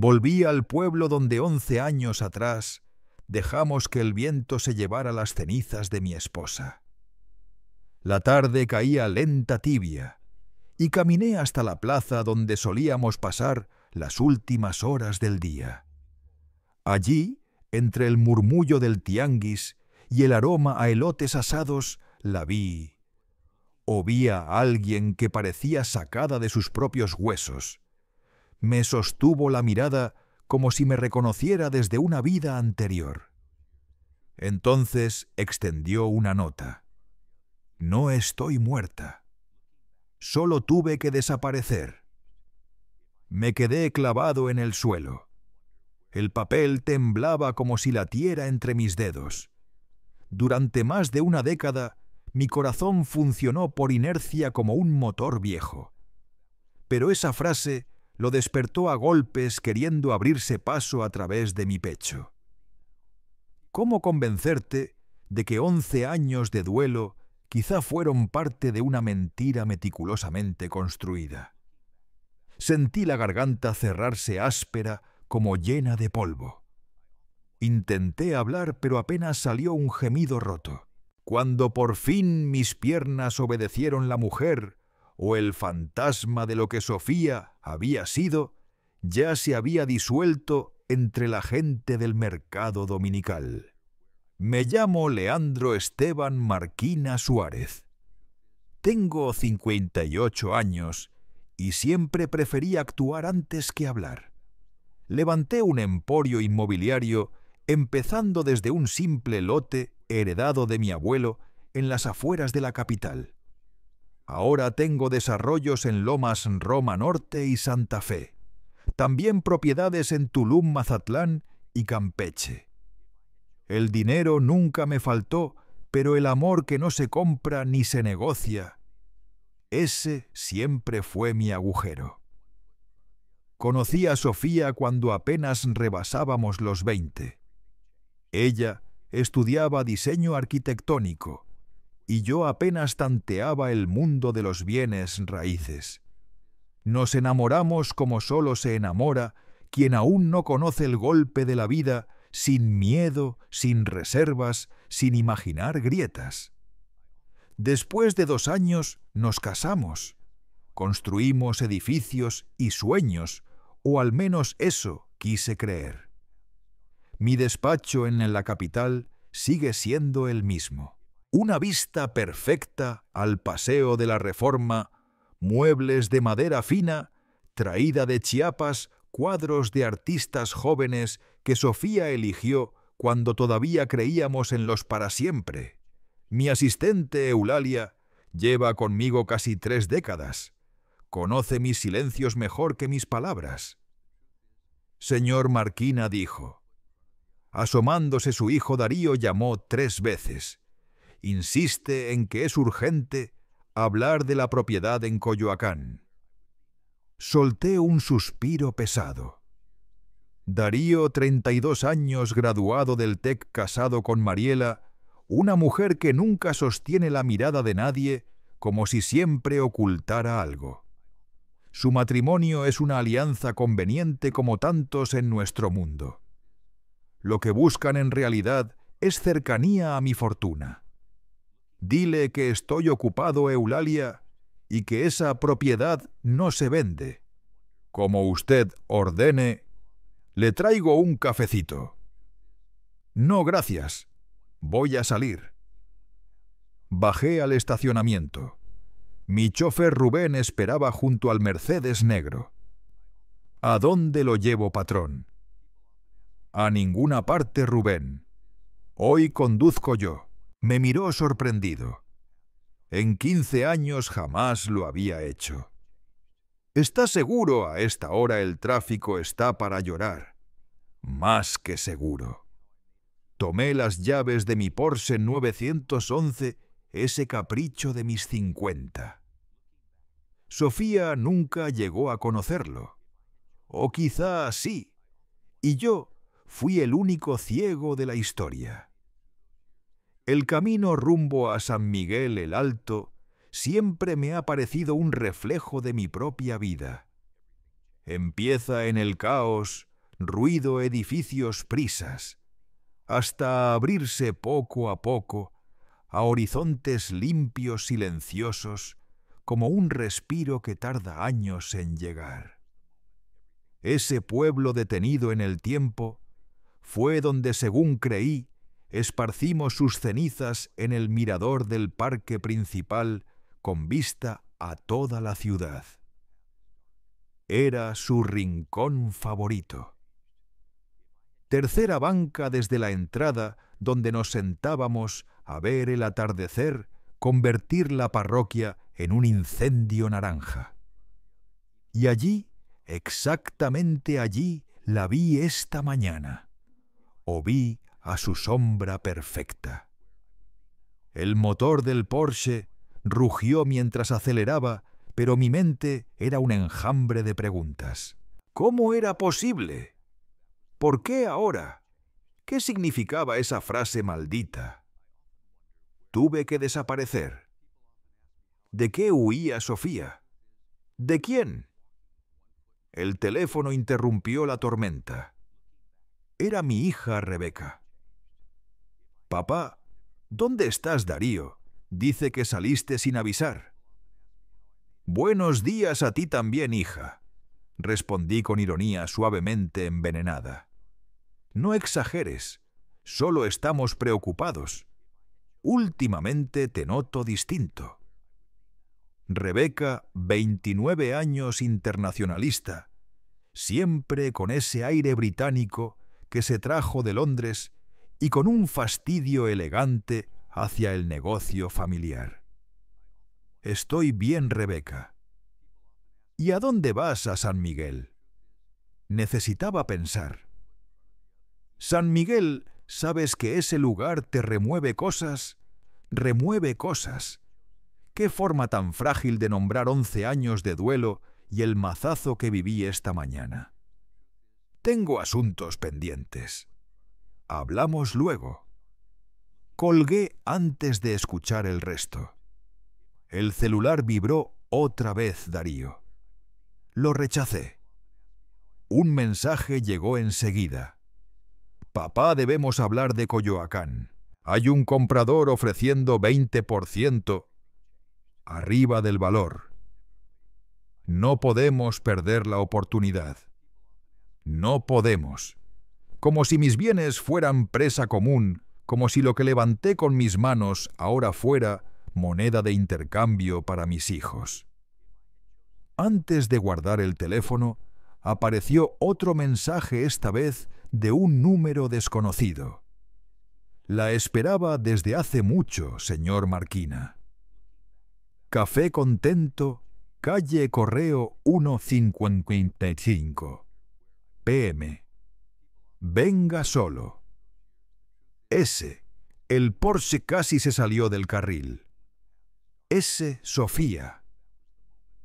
Volví al pueblo donde 11 años atrás dejamos que el viento se llevara las cenizas de mi esposa. La tarde caía lenta tibia y caminé hasta la plaza donde solíamos pasar las últimas horas del día. Allí, entre el murmullo del tianguis y el aroma a elotes asados, la vi. O vi a alguien que parecía sacada de sus propios huesos. Me sostuvo la mirada como si me reconociera desde una vida anterior. Entonces extendió una nota. No estoy muerta. Solo tuve que desaparecer. Me quedé clavado en el suelo. El papel temblaba como si latiera entre mis dedos. Durante más de una década, mi corazón funcionó por inercia como un motor viejo. Pero esa frase lo despertó a golpes queriendo abrirse paso a través de mi pecho. ¿Cómo convencerte de que 11 años de duelo quizá fueron parte de una mentira meticulosamente construida? Sentí la garganta cerrarse áspera como llena de polvo. Intenté hablar, pero apenas salió un gemido roto. Cuando por fin mis piernas obedecieron la mujer o el fantasma de lo que Sofía había sido, ya se había disuelto entre la gente del mercado dominical. Me llamo Leandro Esteban Marquina Suárez. Tengo 58 años y siempre preferí actuar antes que hablar. Levanté un emporio inmobiliario empezando desde un simple lote heredado de mi abuelo en las afueras de la capital. Ahora tengo desarrollos en Lomas Roma Norte y Santa Fe. También propiedades en Tulum, Mazatlán y Campeche. El dinero nunca me faltó, pero el amor que no se compra ni se negocia, ese siempre fue mi agujero. Conocí a Sofía cuando apenas rebasábamos los 20. Ella estudiaba diseño arquitectónico y yo apenas tanteaba el mundo de los bienes raíces. Nos enamoramos como solo se enamora quien aún no conoce el golpe de la vida, sin miedo, sin reservas, sin imaginar grietas. Después de 2 años nos casamos. Construimos edificios y sueños, o al menos eso quise creer. Mi despacho en la capital sigue siendo el mismo. Una vista perfecta al Paseo de la Reforma, muebles de madera fina, traída de Chiapas, cuadros de artistas jóvenes que Sofía eligió cuando todavía creíamos en los para siempre. Mi asistente Eulalia lleva conmigo casi 3 décadas. Conoce mis silencios mejor que mis palabras. Señor Marquina, dijo. Asomándose su hijo Darío llamó 3 veces. Insiste en que es urgente hablar de la propiedad en Coyoacán. Solté un suspiro pesado. Darío, 32 años, graduado del TEC, casado con Mariela, una mujer que nunca sostiene la mirada de nadie, como si siempre ocultara algo. Su matrimonio es una alianza conveniente como tantos en nuestro mundo. Lo que buscan en realidad es cercanía a mi fortuna. Dile que estoy ocupado, Eulalia, y que esa propiedad no se vende. Como usted ordene, le traigo un cafecito. No, gracias. Voy a salir. Bajé al estacionamiento. Mi chofer Rubén esperaba junto al Mercedes negro. ¿A dónde lo llevo, patrón? A ninguna parte, Rubén. Hoy conduzco yo. Me miró sorprendido. En 15 años jamás lo había hecho. ¿Está seguro? A esta hora el tráfico está para llorar. Más que seguro. Tomé las llaves de mi Porsche 911, ese capricho de mis 50. Sofía nunca llegó a conocerlo. O quizá sí. Y yo fui el único ciego de la historia. El camino rumbo a San Miguel el Alto siempre me ha parecido un reflejo de mi propia vida. Empieza en el caos, ruido edificios prisas, hasta abrirse poco a poco a horizontes limpios silenciosos como un respiro que tarda años en llegar. Ese pueblo detenido en el tiempo fue donde, según creí, esparcimos sus cenizas en el mirador del parque principal con vista a toda la ciudad. Era su rincón favorito. Tercera banca desde la entrada, donde nos sentábamos a ver el atardecer convertir la parroquia en un incendio naranja. Y allí, exactamente allí, la vi esta mañana. O vi a su sombra perfecta. El motor del Porsche rugió mientras aceleraba, pero mi mente era un enjambre de preguntas. ¿Cómo era posible? ¿Por qué ahora? ¿Qué significaba esa frase maldita? Tuve que desaparecer. ¿De qué huía Sofía? ¿De quién? El teléfono interrumpió la tormenta. Era mi hija Rebeca. Papá, ¿dónde estás, Darío? Dice que saliste sin avisar. Buenos días a ti también, hija, respondí con ironía suavemente envenenada. No exageres, solo estamos preocupados. Últimamente te noto distinto. Rebeca, 29 años, internacionalista, siempre con ese aire británico que se trajo de Londres y con un fastidio elegante hacia el negocio familiar. Estoy bien, Rebeca. ¿Y a dónde vas a San Miguel? Necesitaba pensar. San Miguel, ¿sabes que ese lugar te remueve cosas? Remueve cosas. ¿Qué forma tan frágil de nombrar 11 años de duelo y el mazazo que viví esta mañana? Tengo asuntos pendientes. Hablamos luego. Colgué antes de escuchar el resto. El celular vibró otra vez, Darío. Lo rechacé. Un mensaje llegó enseguida. Papá, debemos hablar de Coyoacán. Hay un comprador ofreciendo 20% arriba del valor. No podemos perder la oportunidad. No podemos. Como si mis bienes fueran presa común, como si lo que levanté con mis manos ahora fuera moneda de intercambio para mis hijos. Antes de guardar el teléfono, apareció otro mensaje, esta vez de un número desconocido. La esperaba desde hace mucho, señor Marquina. Café Contento, calle Correo 155, PM. Venga solo. El Porsche casi se salió del carril. Sofía.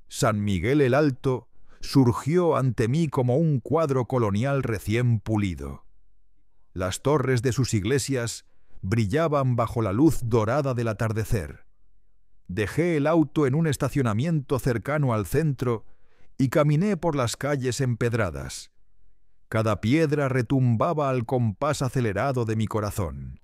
San Miguel el Alto surgió ante mí como un cuadro colonial recién pulido. Las torres de sus iglesias brillaban bajo la luz dorada del atardecer. Dejé el auto en un estacionamiento cercano al centro y caminé por las calles empedradas. Cada piedra retumbaba al compás acelerado de mi corazón.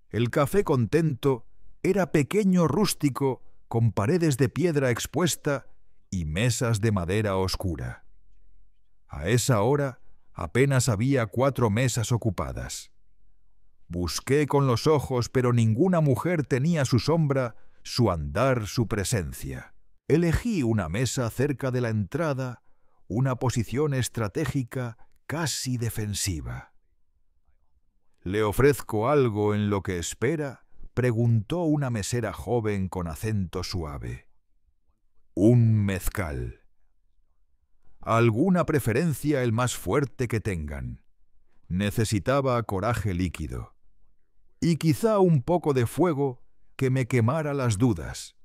El Café Contento era pequeño, rústico, con paredes de piedra expuesta y mesas de madera oscura. A esa hora apenas había 4 mesas ocupadas. Busqué con los ojos, pero ninguna mujer tenía su sombra, su andar, su presencia. Elegí una mesa cerca de la entrada, una posición estratégica casi defensiva. ¿Le ofrezco algo en lo que espera?, preguntó una mesera joven con acento suave. Un mezcal. ¿Alguna preferencia? El más fuerte que tengan. Necesitaba coraje líquido. Y quizá un poco de fuego que me quemara las dudas.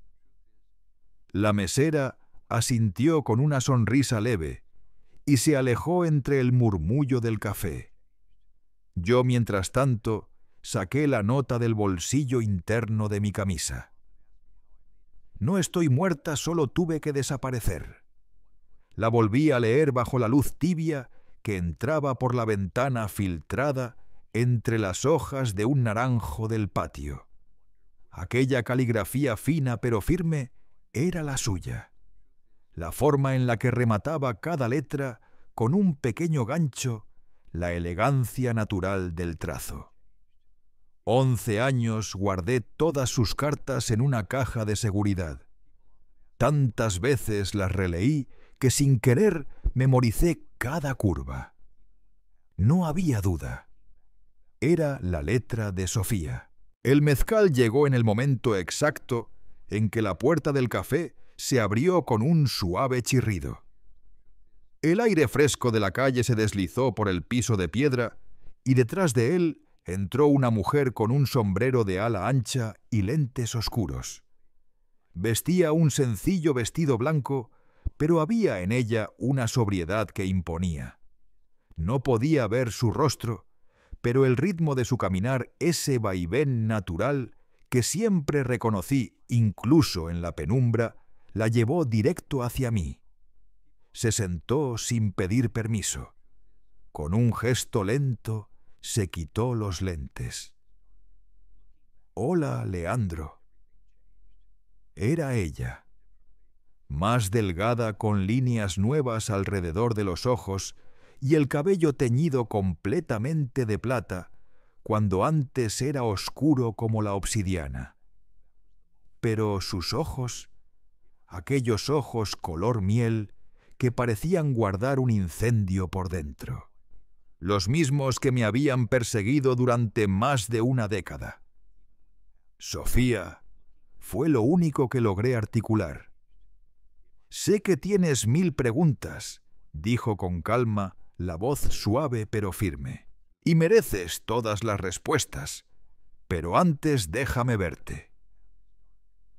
La mesera asintió con una sonrisa leve y se alejó entre el murmullo del café. Yo, mientras tanto, saqué la nota del bolsillo interno de mi camisa. No estoy muerta, solo tuve que desaparecer. La volví a leer bajo la luz tibia que entraba por la ventana filtrada entre las hojas de un naranjo del patio. Aquella caligrafía fina pero firme era la suya. La forma en la que remataba cada letra con un pequeño gancho, la elegancia natural del trazo. 11 años guardé todas sus cartas en una caja de seguridad. Tantas veces las releí que sin querer memoricé cada curva. No había duda. Era la letra de Sofía. El mezcal llegó en el momento exacto en que la puerta del café se abrió con un suave chirrido. El aire fresco de la calle se deslizó por el piso de piedra y detrás de él entró una mujer con un sombrero de ala ancha y lentes oscuros. Vestía un sencillo vestido blanco, pero había en ella una sobriedad que imponía. No podía ver su rostro, pero el ritmo de su caminar, ese vaivén natural que siempre reconocí incluso en la penumbra, la llevó directo hacia mí. Se sentó sin pedir permiso. Con un gesto lento se quitó los lentes. «Hola, Leandro». Era ella. Más delgada, con líneas nuevas alrededor de los ojos y el cabello teñido completamente de plata, cuando antes era oscuro como la obsidiana. Pero sus ojos, aquellos ojos color miel que parecían guardar un incendio por dentro, los mismos que me habían perseguido durante más de una década. «Sofía», fue lo único que logré articular. «Sé que tienes 1000 preguntas», dijo con calma, la voz suave pero firme, «y mereces todas las respuestas, pero antes déjame verte».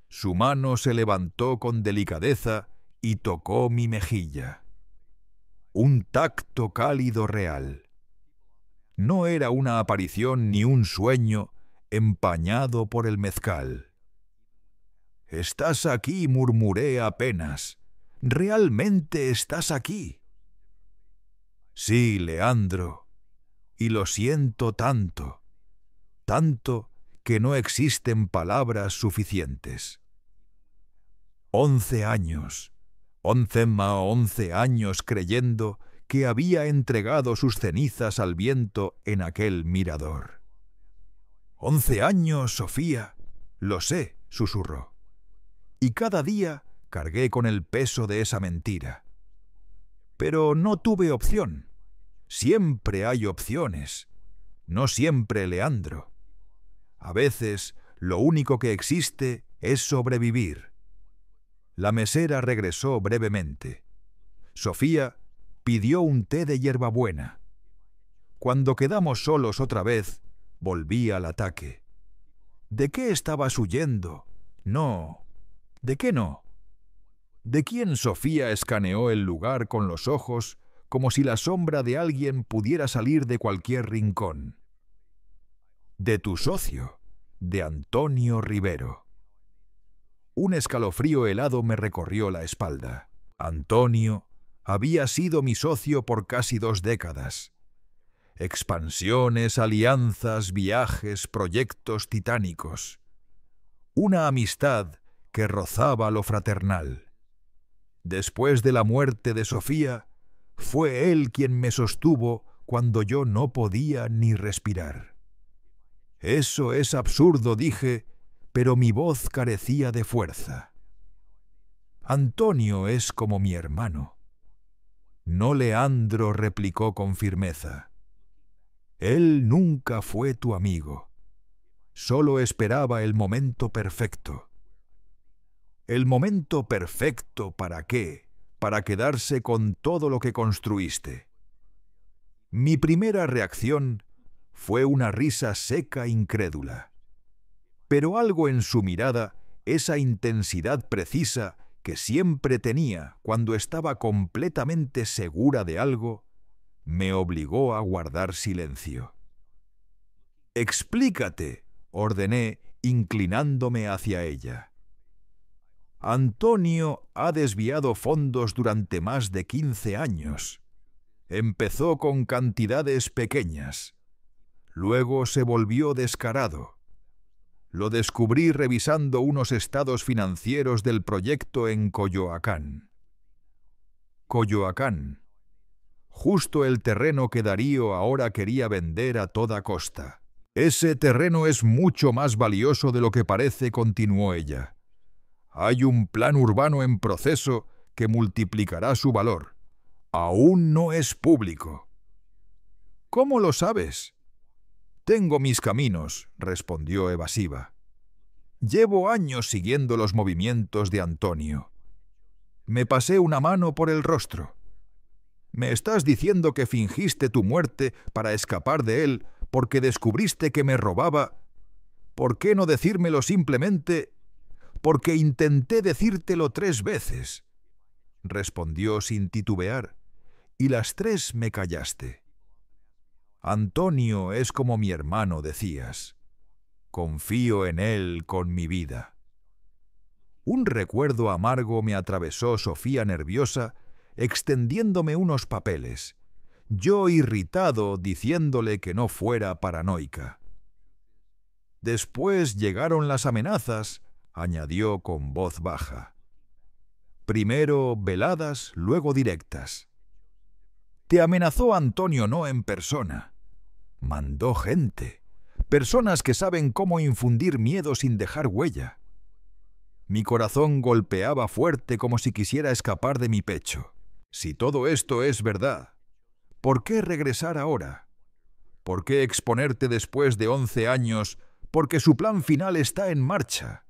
Su mano se levantó con delicadeza y tocó mi mejilla. Un tacto cálido real. No era una aparición ni un sueño empañado por el mezcal. «Estás aquí», murmuré apenas. «¿Realmente estás aquí?» «Sí, Leandro, y lo siento tanto, tanto que no existen palabras suficientes». 11 años, 11 años creyendo que había entregado sus cenizas al viento en aquel mirador. 11 años, Sofía, lo sé, susurró. Y cada día cargué con el peso de esa mentira. Pero no tuve opción. Siempre hay opciones. No siempre, Leandro. A veces lo único que existe es sobrevivir. La mesera regresó brevemente. Sofía pidió un té de hierbabuena. Cuando quedamos solos otra vez, volví al ataque. ¿De qué estabas huyendo? No. ¿De qué no? ¿De quién? Sofía escaneó el lugar con los ojos como si la sombra de alguien pudiera salir de cualquier rincón. De tu socio, de Antonio Rivero. Un escalofrío helado me recorrió la espalda. Antonio había sido mi socio por casi 2 décadas. Expansiones, alianzas, viajes, proyectos titánicos. Una amistad que rozaba lo fraternal. Después de la muerte de Sofía, fue él quien me sostuvo cuando yo no podía ni respirar. Eso es absurdo, dije, pero mi voz carecía de fuerza. Antonio es como mi hermano. No, Leandro, replicó con firmeza. Él nunca fue tu amigo. Solo esperaba el momento perfecto. ¿El momento perfecto para qué? Para quedarse con todo lo que construiste. Mi primera reacción fue una risa seca incrédula. Pero algo en su mirada, esa intensidad precisa que siempre tenía cuando estaba completamente segura de algo, me obligó a guardar silencio. «Explícate», ordené, inclinándome hacia ella. Antonio ha desviado fondos durante más de 15 años. Empezó con cantidades pequeñas. Luego se volvió descarado. Lo descubrí revisando unos estados financieros del proyecto en Coyoacán. Coyoacán. Justo el terreno que Darío ahora quería vender a toda costa. Ese terreno es mucho más valioso de lo que parece, continuó ella. Hay un plan urbano en proceso que multiplicará su valor. Aún no es público. ¿Cómo lo sabes? Tengo mis caminos, respondió evasiva. Llevo años siguiendo los movimientos de Antonio. Me pasé una mano por el rostro. ¿Me estás diciendo que fingiste tu muerte para escapar de él porque descubriste que me robaba? ¿Por qué no decírmelo simplemente? Porque intenté decírtelo 3 veces, respondió sin titubear, y las 3 me callaste. Antonio es como mi hermano, decías. Confío en él con mi vida. Un recuerdo amargo me atravesó Sofía nerviosa, extendiéndome unos papeles. Yo irritado diciéndole que no fuera paranoica. Después llegaron las amenazas, añadió con voz baja. Primero veladas, luego directas. Te amenazó Antonio no en persona. Mandó gente. Personas que saben cómo infundir miedo sin dejar huella. Mi corazón golpeaba fuerte como si quisiera escapar de mi pecho. Si todo esto es verdad, ¿por qué regresar ahora? ¿Por qué exponerte después de 11 años? Porque su plan final está en marcha,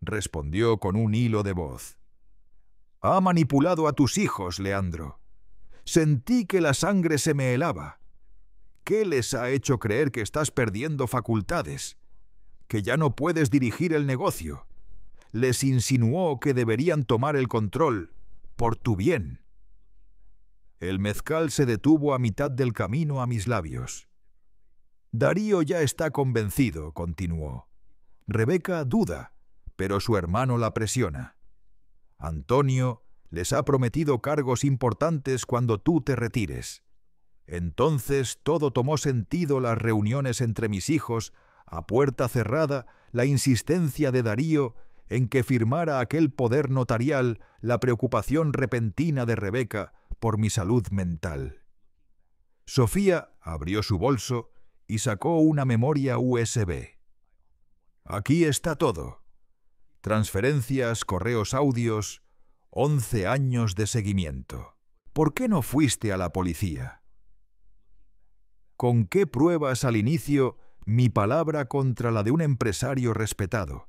respondió con un hilo de voz. Ha manipulado a tus hijos, Leandro. Sentí que la sangre se me helaba. ¿Qué les ha hecho creer que estás perdiendo facultades? ¿Que ya no puedes dirigir el negocio? Les insinuó que deberían tomar el control, por tu bien. El mezcal se detuvo a mitad del camino a mis labios. Darío ya está convencido, continuó. Rebeca duda, pero su hermano la presiona. Antonio les ha prometido cargos importantes cuando tú te retires. Entonces todo tomó sentido: las reuniones entre mis hijos, a puerta cerrada, la insistencia de Darío en que firmara aquel poder notarial, la preocupación repentina de Rebeca por mi salud mental. Sofía abrió su bolso y sacó una memoria USB. Aquí está todo. Transferencias, correos, audios, 11 años de seguimiento. ¿Por qué no fuiste a la policía? ¿Con qué pruebas al inicio mi palabra contra la de un empresario respetado?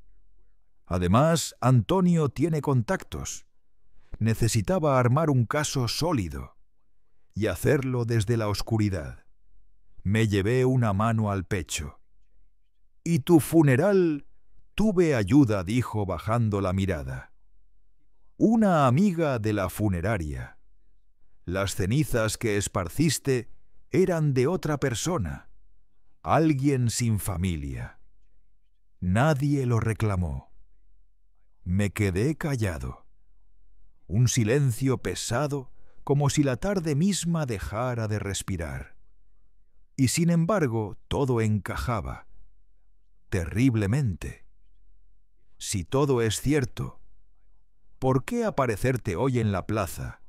Además, Antonio tiene contactos. Necesitaba armar un caso sólido y hacerlo desde la oscuridad. Me llevé una mano al pecho. ¿Y tu funeral? Tuve ayuda, dijo bajando la mirada. Una amiga de la funeraria. Las cenizas que esparciste eran de otra persona, alguien sin familia. Nadie lo reclamó. Me quedé callado. Un silencio pesado, como si la tarde misma dejara de respirar. Y sin embargo, todo encajaba. Terriblemente. Si todo es cierto, ¿por qué aparecerte hoy en la plaza?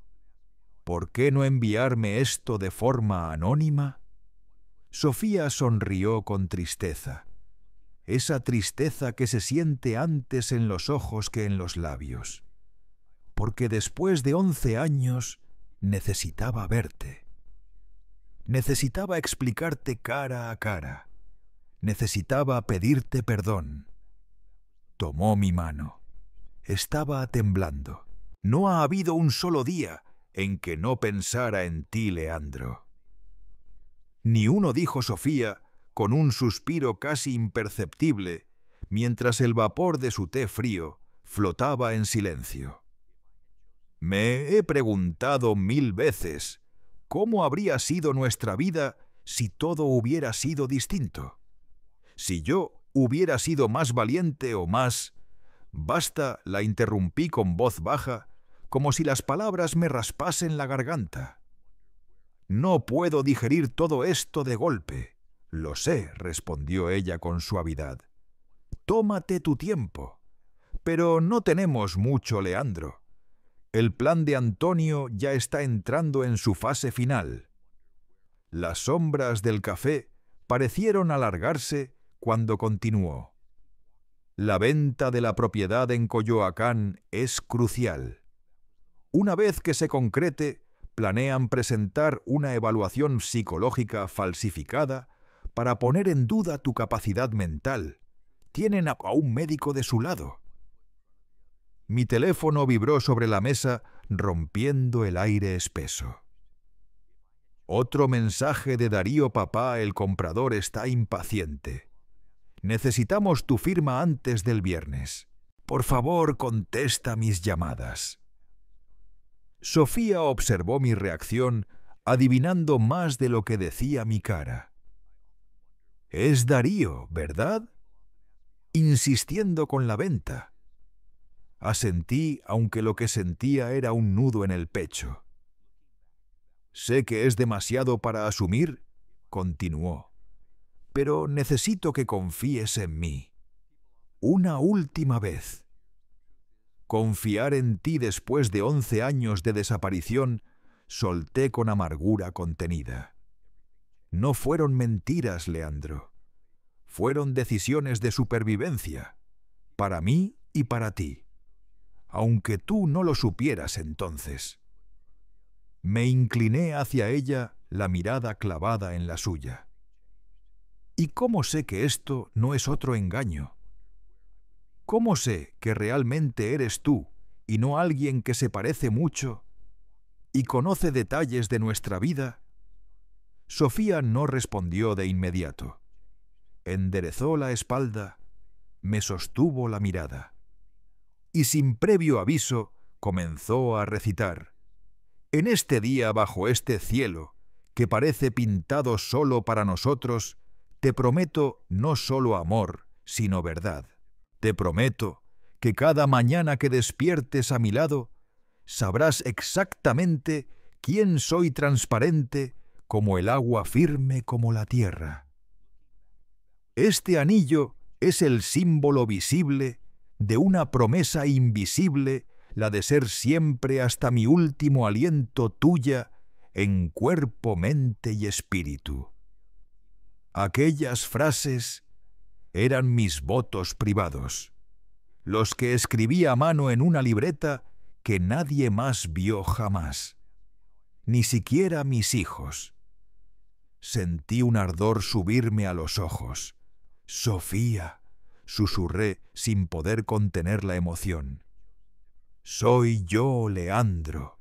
¿Por qué no enviarme esto de forma anónima? Sofía sonrió con tristeza. Esa tristeza que se siente antes en los ojos que en los labios. Porque después de 11 años necesitaba verte. Necesitaba explicarte cara a cara. Necesitaba pedirte perdón. Tomó mi mano. Estaba temblando. No ha habido un solo día en que no pensara en ti, Leandro. Ni uno, dijo Sofía, con un suspiro casi imperceptible, mientras el vapor de su té frío flotaba en silencio. Me he preguntado 1000 veces cómo habría sido nuestra vida si todo hubiera sido distinto. Si yo hubiera sido más valiente o más... Basta, la interrumpí con voz baja, como si las palabras me raspasen la garganta. No puedo digerir todo esto de golpe. Lo sé, respondió ella con suavidad. Tómate tu tiempo. Pero no tenemos mucho, Leandro. El plan de Antonio ya está entrando en su fase final. Las sombras del café parecieron alargarse cuando continuó. La venta de la propiedad en Coyoacán es crucial. Una vez que se concrete, planean presentar una evaluación psicológica falsificada para poner en duda tu capacidad mental. Tienen a un médico de su lado. Mi teléfono vibró sobre la mesa, rompiendo el aire espeso. Otro mensaje de Darío. Papá, el comprador está impaciente. Necesitamos tu firma antes del viernes. Por favor, contesta mis llamadas. Sofía observó mi reacción, adivinando más de lo que decía mi cara. Es Darío, ¿verdad? Insistiendo con la venta. Asentí, aunque lo que sentía era un nudo en el pecho. Sé que es demasiado para asumir, continuó, pero necesito que confíes en mí. Una última vez. Confiar en ti después de 11 años de desaparición, solté con amargura contenida. No fueron mentiras, Leandro. Fueron decisiones de supervivencia, para mí y para ti, aunque tú no lo supieras entonces. Me incliné hacia ella, la mirada clavada en la suya. ¿Y cómo sé que esto no es otro engaño? ¿Cómo sé que realmente eres tú y no alguien que se parece mucho y conoce detalles de nuestra vida? Sofía no respondió de inmediato. Enderezó la espalda, me sostuvo la mirada y sin previo aviso comenzó a recitar. En este día bajo este cielo, que parece pintado solo para nosotros, te prometo no solo amor, sino verdad. Te prometo que cada mañana que despiertes a mi lado, sabrás exactamente quién soy, transparente como el agua, firme como la tierra. Este anillo es el símbolo visible de una promesa invisible, la de ser siempre hasta mi último aliento tuya en cuerpo, mente y espíritu. Aquellas frases eran mis votos privados, los que escribí a mano en una libreta que nadie más vio jamás, ni siquiera mis hijos. Sentí un ardor subirme a los ojos. «Sofía», susurré sin poder contener la emoción. «Soy yo, Leandro.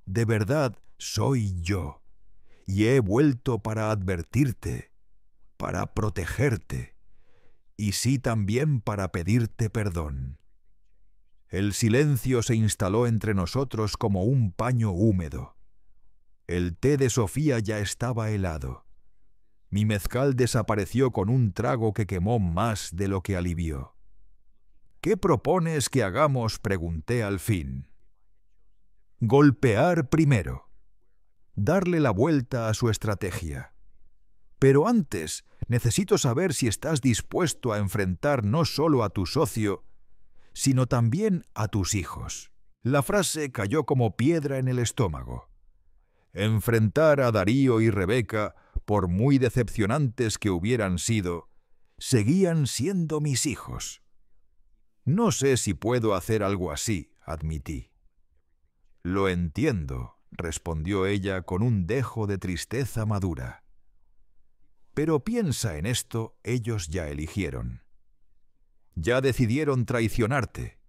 De verdad soy yo. Y he vuelto para advertirte, para protegerte, y sí también para pedirte perdón». El silencio se instaló entre nosotros como un paño húmedo. El té de Sofía ya estaba helado. Mi mezcal desapareció con un trago que quemó más de lo que alivió. «¿Qué propones que hagamos?», pregunté al fin. «Golpear primero. Darle la vuelta a su estrategia. Pero antes necesito saber si estás dispuesto a enfrentar no solo a tu socio, sino también a tus hijos». La frase cayó como piedra en el estómago. Enfrentar a Darío y Rebeca, por muy decepcionantes que hubieran sido, seguían siendo mis hijos. «No sé si puedo hacer algo así», admití. «Lo entiendo», respondió ella con un dejo de tristeza madura. «Pero piensa en esto, ellos ya eligieron. Ya decidieron traicionarte.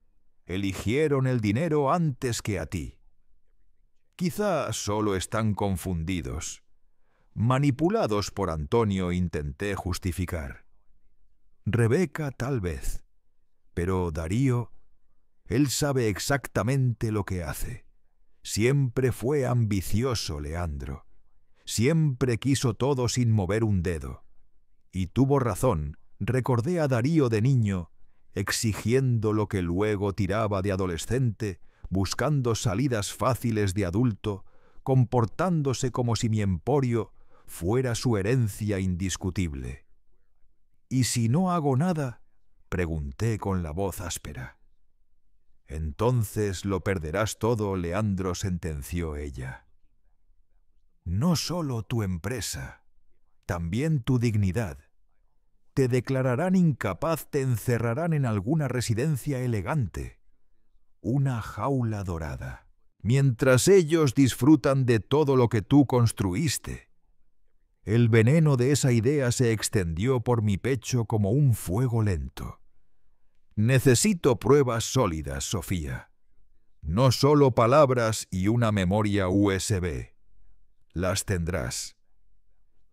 Eligieron el dinero antes que a ti. Quizá solo están confundidos. Manipulados por Antonio», intenté justificar. «Rebeca tal vez. Pero Darío, él sabe exactamente lo que hace. Siempre fue ambicioso, Leandro. Siempre quiso todo sin mover un dedo. Y tuvo razón, recordé a Darío de niño, exigiendo lo que luego tiraba de adolescente, buscando salidas fáciles de adulto, comportándose como si mi emporio fuera su herencia indiscutible. «¿Y si no hago nada?», pregunté con la voz áspera. «Entonces lo perderás todo, Leandro», sentenció ella. «No solo tu empresa, también tu dignidad. Te declararán incapaz, te encerrarán en alguna residencia elegante, una jaula dorada, mientras ellos disfrutan de todo lo que tú construiste». El veneno de esa idea se extendió por mi pecho como un fuego lento. «Necesito pruebas sólidas, Sofía. No solo palabras y una memoria USB. Las tendrás.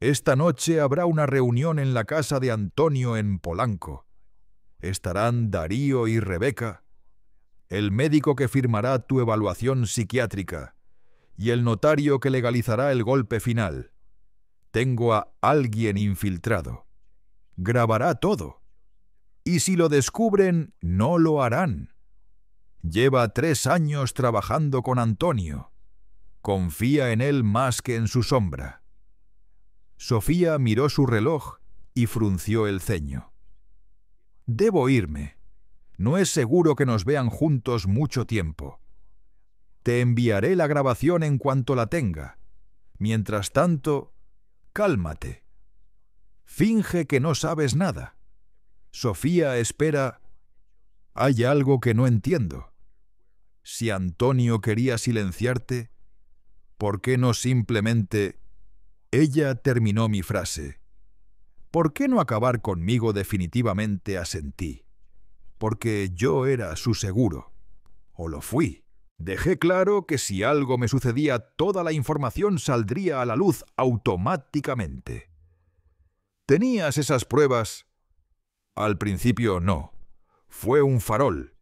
Esta noche habrá una reunión en la casa de Antonio en Polanco. Estarán Darío y Rebeca, el médico que firmará tu evaluación psiquiátrica y el notario que legalizará el golpe final. Tengo a alguien infiltrado. Grabará todo. Y si lo descubren, no lo harán. Lleva 3 años trabajando con Antonio. Confía en él más que en su sombra». Sofía miró su reloj y frunció el ceño. «Debo irme. No es seguro que nos vean juntos mucho tiempo. Te enviaré la grabación en cuanto la tenga. Mientras tanto, cálmate. Finge que no sabes nada. Sofía espera». «Hay algo que no entiendo. Si Antonio quería silenciarte, ¿por qué no simplemente...?» Ella terminó mi frase. «¿Por qué no acabar conmigo definitivamente?», asentí. «Porque yo era su seguro. O lo fui. Dejé claro que si algo me sucedía, toda la información saldría a la luz automáticamente. ¿Tenías esas pruebas?». «Al principio no. Fue un farol.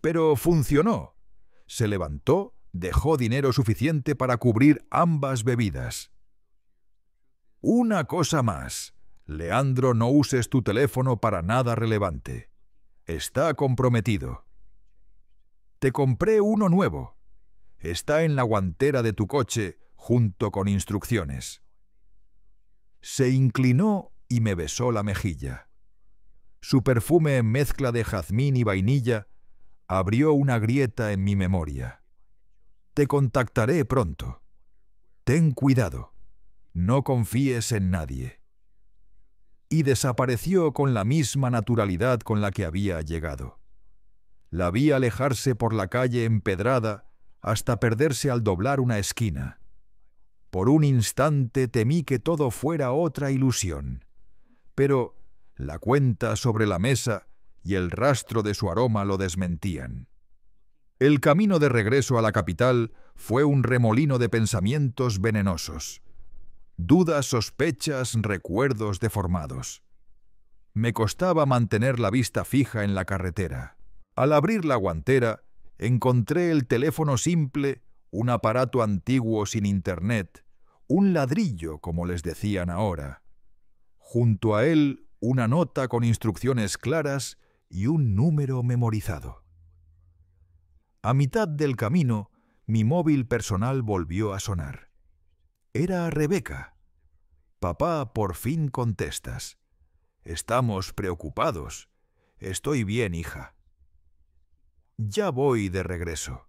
Pero funcionó». Se levantó, dejó dinero suficiente para cubrir ambas bebidas. «Una cosa más. Leandro, no uses tu teléfono para nada relevante. Está comprometido. Te compré uno nuevo. Está en la guantera de tu coche junto con instrucciones». Se inclinó y me besó la mejilla. Su perfume en mezcla de jazmín y vainilla abrió una grieta en mi memoria. «Te contactaré pronto. Ten cuidado. No confíes en nadie». Y desapareció con la misma naturalidad con la que había llegado. La vi alejarse por la calle empedrada hasta perderse al doblar una esquina. Por un instante temí que todo fuera otra ilusión, pero la cuenta sobre la mesa y el rastro de su aroma lo desmentían. El camino de regreso a la capital fue un remolino de pensamientos venenosos. Dudas, sospechas, recuerdos deformados. Me costaba mantener la vista fija en la carretera. Al abrir la guantera, encontré el teléfono simple, un aparato antiguo sin internet, un ladrillo, como les decían ahora. Junto a él, una nota con instrucciones claras y un número memorizado. A mitad del camino, mi móvil personal volvió a sonar. Era Rebeca. «Papá, por fin contestas. Estamos preocupados. Estoy bien, hija. Ya voy de regreso».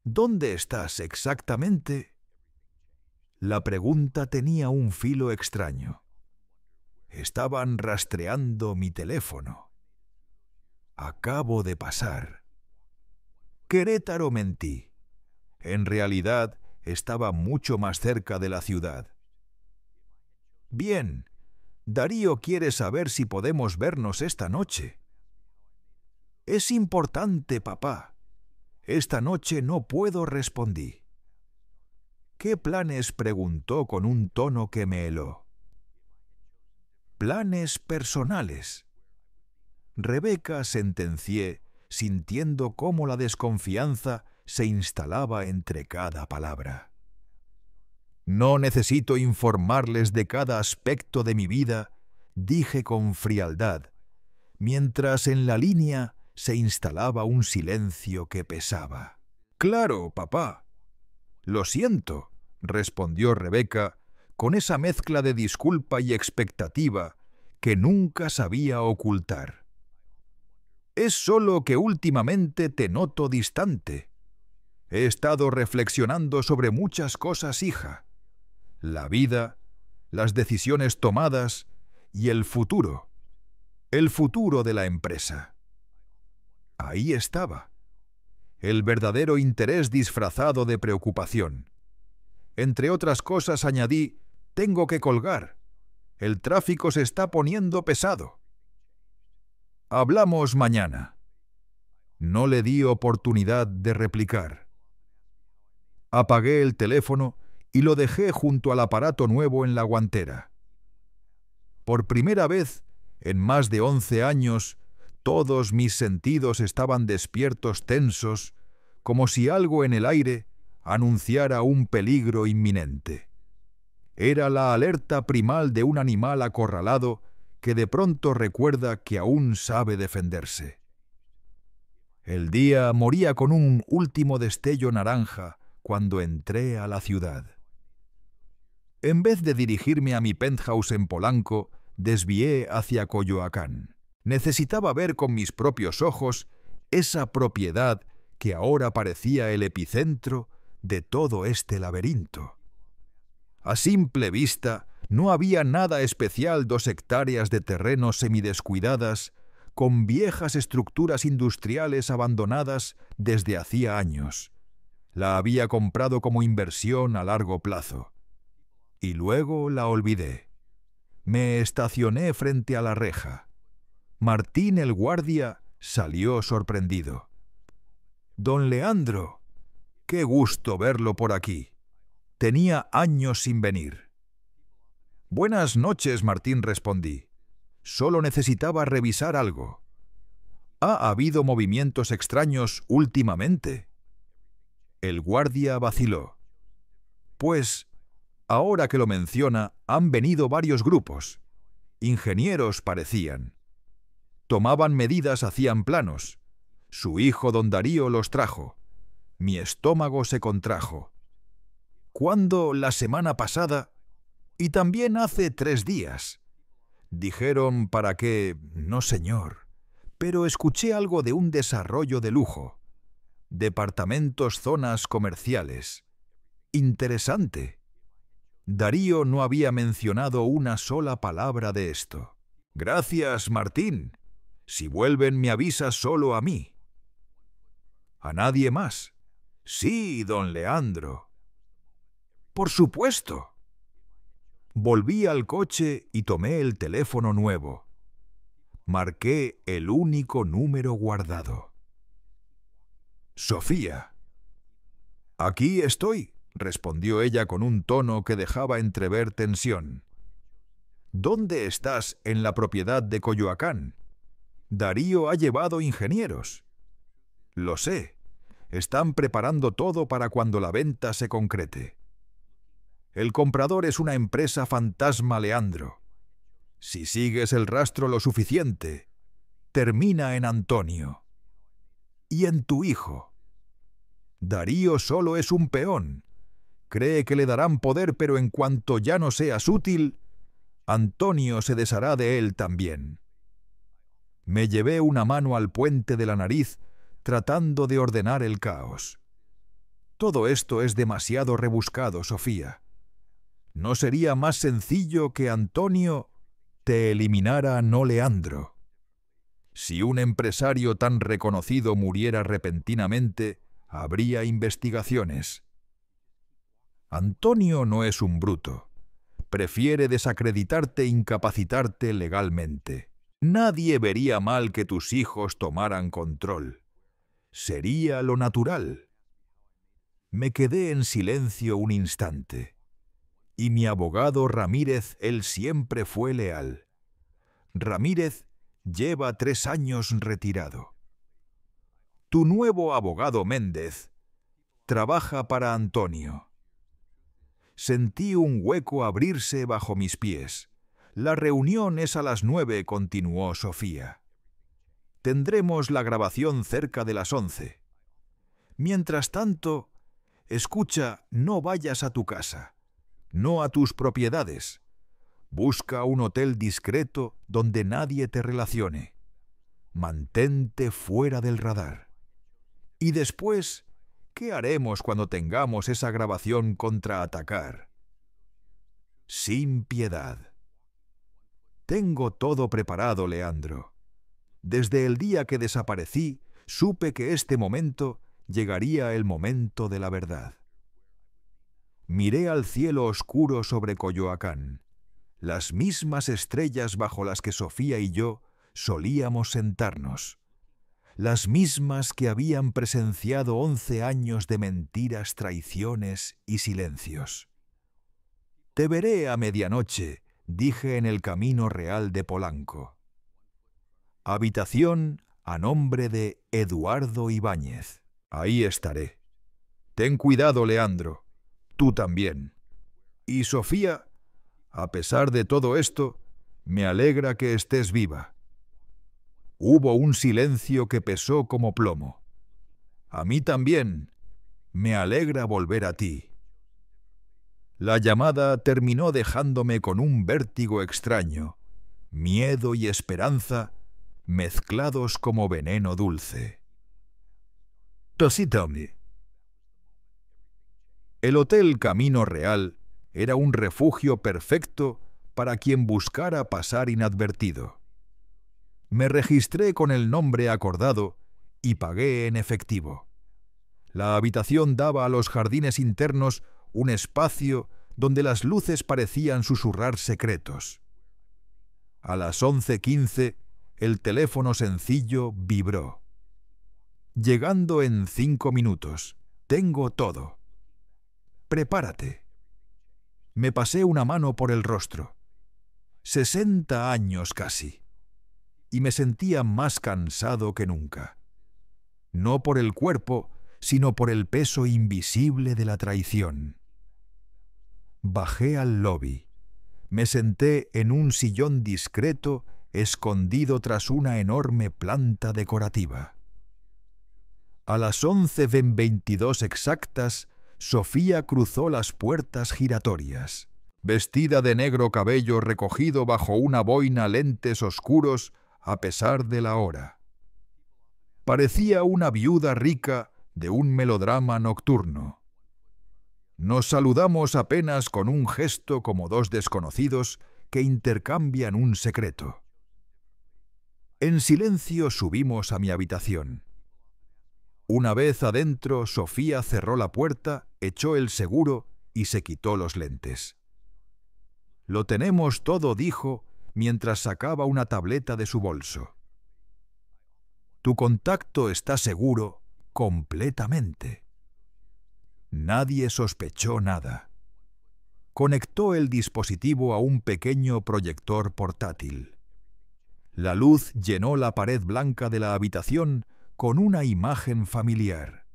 «¿Dónde estás exactamente?». La pregunta tenía un filo extraño. Estaban rastreando mi teléfono. «Acabo de pasar». Querétaro, mentí. En realidad, estaba mucho más cerca de la ciudad. «Bien, Darío quiere saber si podemos vernos esta noche». «Es importante, papá. Esta noche no puedo», respondí. «¿Qué planes?», preguntó con un tono que me heló. «Planes personales». Rebeca, sentencié, sintiendo cómo la desconfianza se instalaba entre cada palabra. «No necesito informarles de cada aspecto de mi vida», dije con frialdad, mientras en la línea se instalaba un silencio que pesaba. «Claro, papá. Lo siento, respondió Rebeca, con esa mezcla de disculpa y expectativa que nunca sabía ocultar. Es solo que últimamente te noto distante. He estado reflexionando sobre muchas cosas, hija. La vida, las decisiones tomadas y el futuro de la empresa. Ahí estaba, el verdadero interés disfrazado de preocupación. Entre otras cosas añadí, tengo que colgar. El tráfico se está poniendo pesado. Hablamos mañana. No le di oportunidad de replicar. Apagué el teléfono y lo dejé junto al aparato nuevo en la guantera. Por primera vez, en más de 11 años, todos mis sentidos estaban despiertos, tensos, como si algo en el aire anunciara un peligro inminente. Era la alerta primal de un animal acorralado que de pronto recuerda que aún sabe defenderse. El día moría con un último destello naranja cuando entré a la ciudad. En vez de dirigirme a mi penthouse en Polanco, desvié hacia Coyoacán. Necesitaba ver con mis propios ojos esa propiedad que ahora parecía el epicentro de todo este laberinto. A simple vista, no había nada especial 2 hectáreas de terreno semidescuidadas, con viejas estructuras industriales abandonadas desde hacía años. La había comprado como inversión a largo plazo. Y luego la olvidé. Me estacioné frente a la reja. Martín el guardia salió sorprendido. «Don Leandro, qué gusto verlo por aquí. Tenía años sin venir». «Buenas noches, Martín», respondí. «Solo necesitaba revisar algo». «¿Ha habido movimientos extraños últimamente?» El guardia vaciló. «Pues, ahora que lo menciona, han venido varios grupos. Ingenieros parecían. Tomaban medidas, hacían planos. Su hijo don Darío los trajo. Mi estómago se contrajo. ¿Cuándo? La semana pasada. Y también hace 3 días. Dijeron para qué, no señor, pero escuché algo de un desarrollo de lujo. Departamentos, zonas comerciales. Interesante. Darío no había mencionado una sola palabra de esto. «Gracias, Martín. Si vuelven me avisa solo a mí». «¿A nadie más?» «Sí, don Leandro». «Por supuesto». Volví al coche y tomé el teléfono nuevo. Marqué el único número guardado. «Sofía». «Aquí estoy», respondió ella con un tono que dejaba entrever tensión. «¿Dónde estás en la propiedad de Coyoacán? Darío ha llevado ingenieros». «Lo sé. Están preparando todo para cuando la venta se concrete. El comprador es una empresa fantasma, Leandro. Si sigues el rastro lo suficiente, termina en Antonio. Y en tu hijo. Darío solo es un peón. Cree que le darán poder, pero en cuanto ya no seas útil, Antonio se deshará de él también». Me llevé una mano al puente de la nariz, tratando de ordenar el caos. «Todo esto es demasiado rebuscado, Sofía. ¿No sería más sencillo que Antonio te eliminara, no Leandro? Si un empresario tan reconocido muriera repentinamente, habría investigaciones. Antonio no es un bruto. Prefiere desacreditarte e incapacitarte legalmente. Nadie vería mal que tus hijos tomaran control. Sería lo natural». Me quedé en silencio un instante. Y mi abogado Ramírez, él siempre fue leal. Ramírez lleva 3 años retirado. Tu nuevo abogado Méndez trabaja para Antonio. Sentí un hueco abrirse bajo mis pies. La reunión es a las 9, continuó Sofía. Tendremos la grabación cerca de las 11. Mientras tanto, Escucha, no vayas a tu casa, no a tus propiedades. Busca un hotel discreto donde nadie te relacione. Mantente fuera del radar. Y después, ¿qué haremos cuando tengamos esa grabación contraatacar? Sin piedad. Tengo todo preparado, Leandro. Desde el día que desaparecí, supe que este momento llegaría el momento de la verdad. Miré al cielo oscuro sobre Coyoacán, las mismas estrellas bajo las que Sofía y yo solíamos sentarnos, las mismas que habían presenciado 11 años de mentiras, traiciones y silencios. Te veré a medianoche, dije en el Camino Real de Polanco. Habitación a nombre de Eduardo Ibáñez. Ahí estaré. Ten cuidado, Leandro. Tú también. Y Sofía, a pesar de todo esto, me alegra que estés viva. Hubo un silencio que pesó como plomo. A mí también. Me alegra volver a ti. La llamada terminó dejándome con un vértigo extraño, miedo y esperanza mezclados como veneno dulce. Tosítame. El Hotel Camino Real era un refugio perfecto para quien buscara pasar inadvertido. Me registré con el nombre acordado y pagué en efectivo. La habitación daba a los jardines internos un espacio donde las luces parecían susurrar secretos. A las 11:15, el teléfono sencillo vibró. Llegando en 5 minutos. Tengo todo. Prepárate. Me pasé una mano por el rostro. 60 años casi. Y me sentía más cansado que nunca. No por el cuerpo, sino por el peso invisible de la traición. Bajé al lobby. Me senté en un sillón discreto, escondido tras una enorme planta decorativa. A las 11:22 exactas, Sofía cruzó las puertas giratorias. Vestida de negro cabello recogido bajo una boina, lentes oscuros a pesar de la hora. Parecía una viuda rica de un melodrama nocturno. Nos saludamos apenas con un gesto como dos desconocidos que intercambian un secreto. En silencio subimos a mi habitación. Una vez adentro, Sofía cerró la puerta, echó el seguro y se quitó los lentes. Lo tenemos todo, dijo, mientras sacaba una tableta de su bolso. Tu contacto está seguro completamente. Nadie sospechó nada. Conectó el dispositivo a un pequeño proyector portátil. La luz llenó la pared blanca de la habitación con una imagen familiar.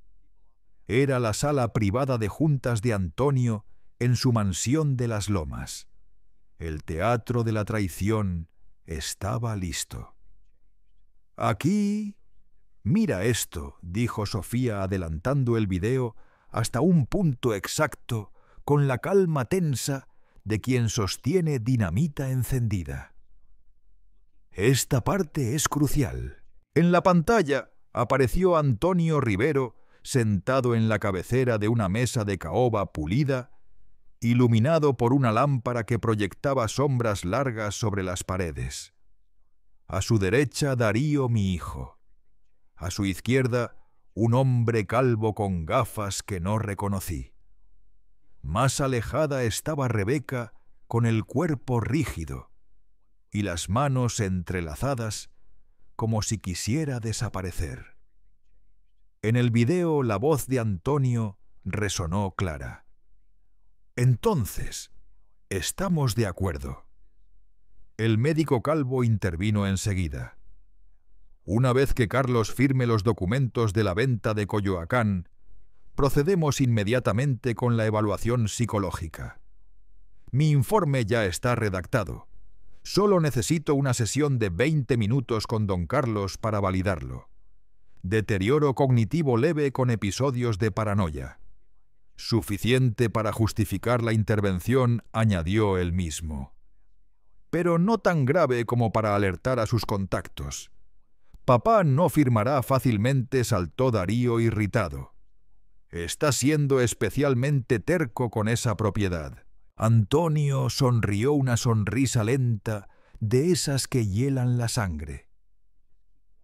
Era la sala privada de juntas de Antonio en su mansión de Las Lomas. El teatro de la traición estaba listo. Aquí... Mira esto, dijo Sofía adelantando el video hasta un punto exacto, con la calma tensa de quien sostiene dinamita encendida. Esta parte es crucial. En la pantalla apareció Antonio Rivero sentado en la cabecera de una mesa de caoba pulida, iluminado por una lámpara que proyectaba sombras largas sobre las paredes. A su derecha, Darío, mi hijo. A su izquierda, un hombre calvo con gafas que no reconocí. Más alejada estaba Rebeca con el cuerpo rígido y las manos entrelazadas como si quisiera desaparecer. En el video la voz de Antonio resonó clara. Entonces, estamos de acuerdo. El médico calvo intervino enseguida. Una vez que Carlos firme los documentos de la venta de Coyoacán, procedemos inmediatamente con la evaluación psicológica. Mi informe ya está redactado. Solo necesito una sesión de 20 minutos con don Carlos para validarlo. Deterioro cognitivo leve con episodios de paranoia. Suficiente para justificar la intervención, añadió él mismo. Pero no tan grave como para alertar a sus contactos. Papá no firmará fácilmente, saltó Darío irritado. Está siendo especialmente terco con esa propiedad. Antonio sonrió una sonrisa lenta de esas que hielan la sangre.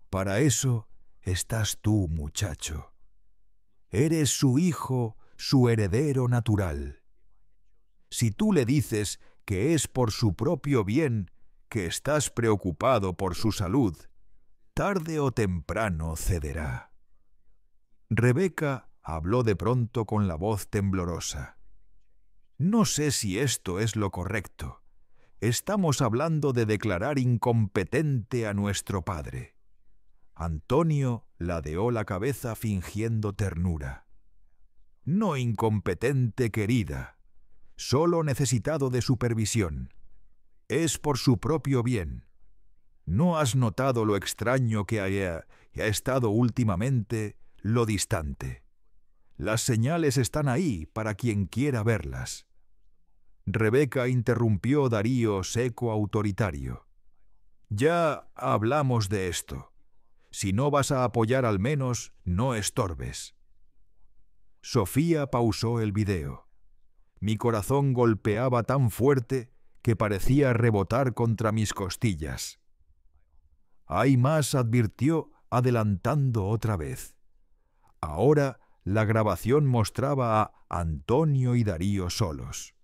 Para eso estás tú, muchacho. Eres su hijo, su heredero natural. Si tú le dices que es por su propio bien, que estás preocupado por su salud, tarde o temprano cederá. Rebeca habló de pronto con la voz temblorosa. No sé si esto es lo correcto. Estamos hablando de declarar incompetente a nuestro padre. Antonio ladeó la cabeza fingiendo ternura. No incompetente, querida, solo necesitado de supervisión. Es por su propio bien. ¿No has notado lo extraño que ha estado últimamente, lo distante? Las señales están ahí para quien quiera verlas. Rebeca interrumpió Darío seco autoritario. Ya hablamos de esto. Si no vas a apoyar al menos, no estorbes. Sofía pausó el video. Mi corazón golpeaba tan fuerte que parecía rebotar contra mis costillas. Hay más, advirtió, adelantando otra vez. Ahora la grabación mostraba a Antonio y Darío solos.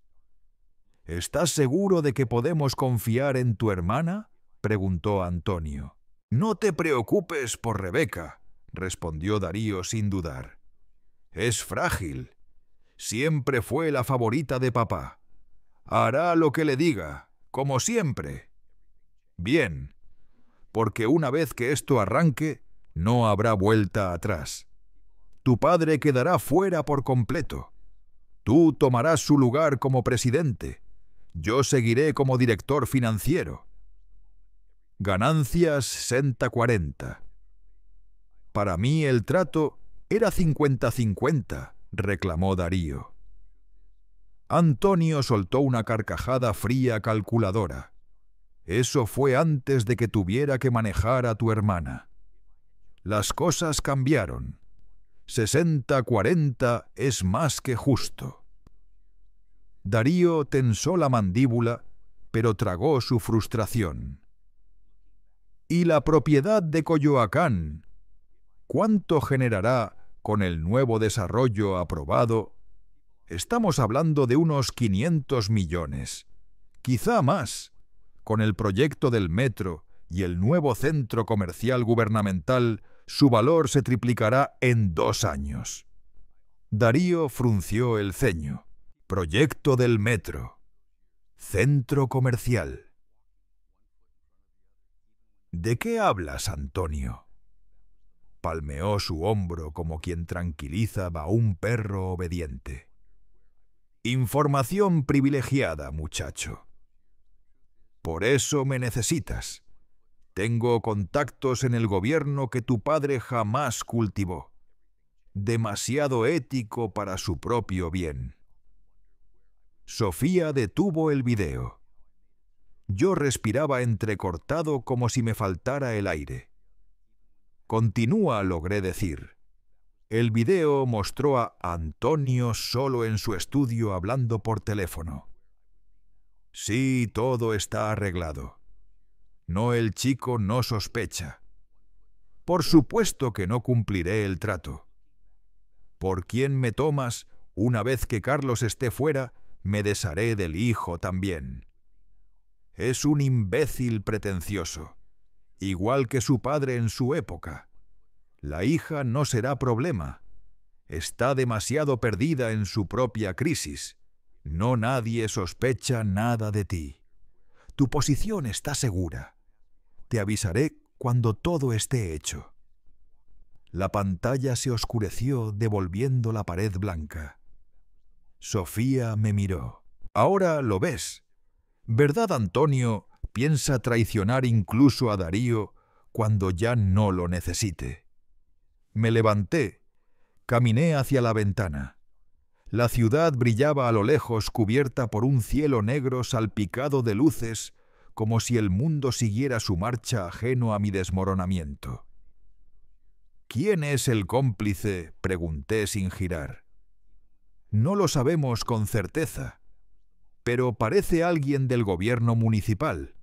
¿Estás seguro de que podemos confiar en tu hermana?, preguntó Antonio. No te preocupes por Rebeca, respondió Darío sin dudar. Es frágil. Siempre fue la favorita de papá. Hará lo que le diga, como siempre. Bien, porque una vez que esto arranque, no habrá vuelta atrás. Tu padre quedará fuera por completo. Tú tomarás su lugar como presidente. Yo seguiré como director financiero. Ganancias 60-40. Para mí el trato era 50-50, reclamó Darío. Antonio soltó una carcajada fría calculadora. Eso fue antes de que tuviera que manejar a tu hermana. Las cosas cambiaron. 60-40 es más que justo. Darío tensó la mandíbula, pero tragó su frustración. ¿Y la propiedad de Coyoacán? ¿Cuánto generará con el nuevo desarrollo aprobado? Estamos hablando de unos 500 millones, quizá más. Con el proyecto del metro y el nuevo centro comercial gubernamental, su valor se triplicará en 2 años. Darío frunció el ceño. Proyecto del metro. Centro comercial. ¿De qué hablas, Antonio? Palmeó su hombro como quien tranquiliza a un perro obediente. Información privilegiada, muchacho. Por eso me necesitas. Tengo contactos en el gobierno que tu padre jamás cultivó. Demasiado ético para su propio bien. Sofía detuvo el video. Yo respiraba entrecortado como si me faltara el aire. Continúa, logré decir. El video mostró a Antonio solo en su estudio hablando por teléfono. Sí, todo está arreglado. No, el chico no sospecha. Por supuesto que no cumpliré el trato. ¿Por quién me tomas? Una vez que Carlos esté fuera, me desharé del hijo también. Es un imbécil pretencioso, igual que su padre en su época. La hija no será problema. Está demasiado perdida en su propia crisis. No, nadie sospecha nada de ti. Tu posición está segura. Te avisaré cuando todo esté hecho. La pantalla se oscureció devolviendo la pared blanca. Sofía me miró. Ahora lo ves. ¿Verdad, Antonio piensa traicionar incluso a Darío cuando ya no lo necesite? Me levanté, caminé hacia la ventana. La ciudad brillaba a lo lejos cubierta por un cielo negro salpicado de luces, como si el mundo siguiera su marcha ajeno a mi desmoronamiento. ¿Quién es el cómplice?, pregunté sin girar. No lo sabemos con certeza, pero parece alguien del gobierno municipal,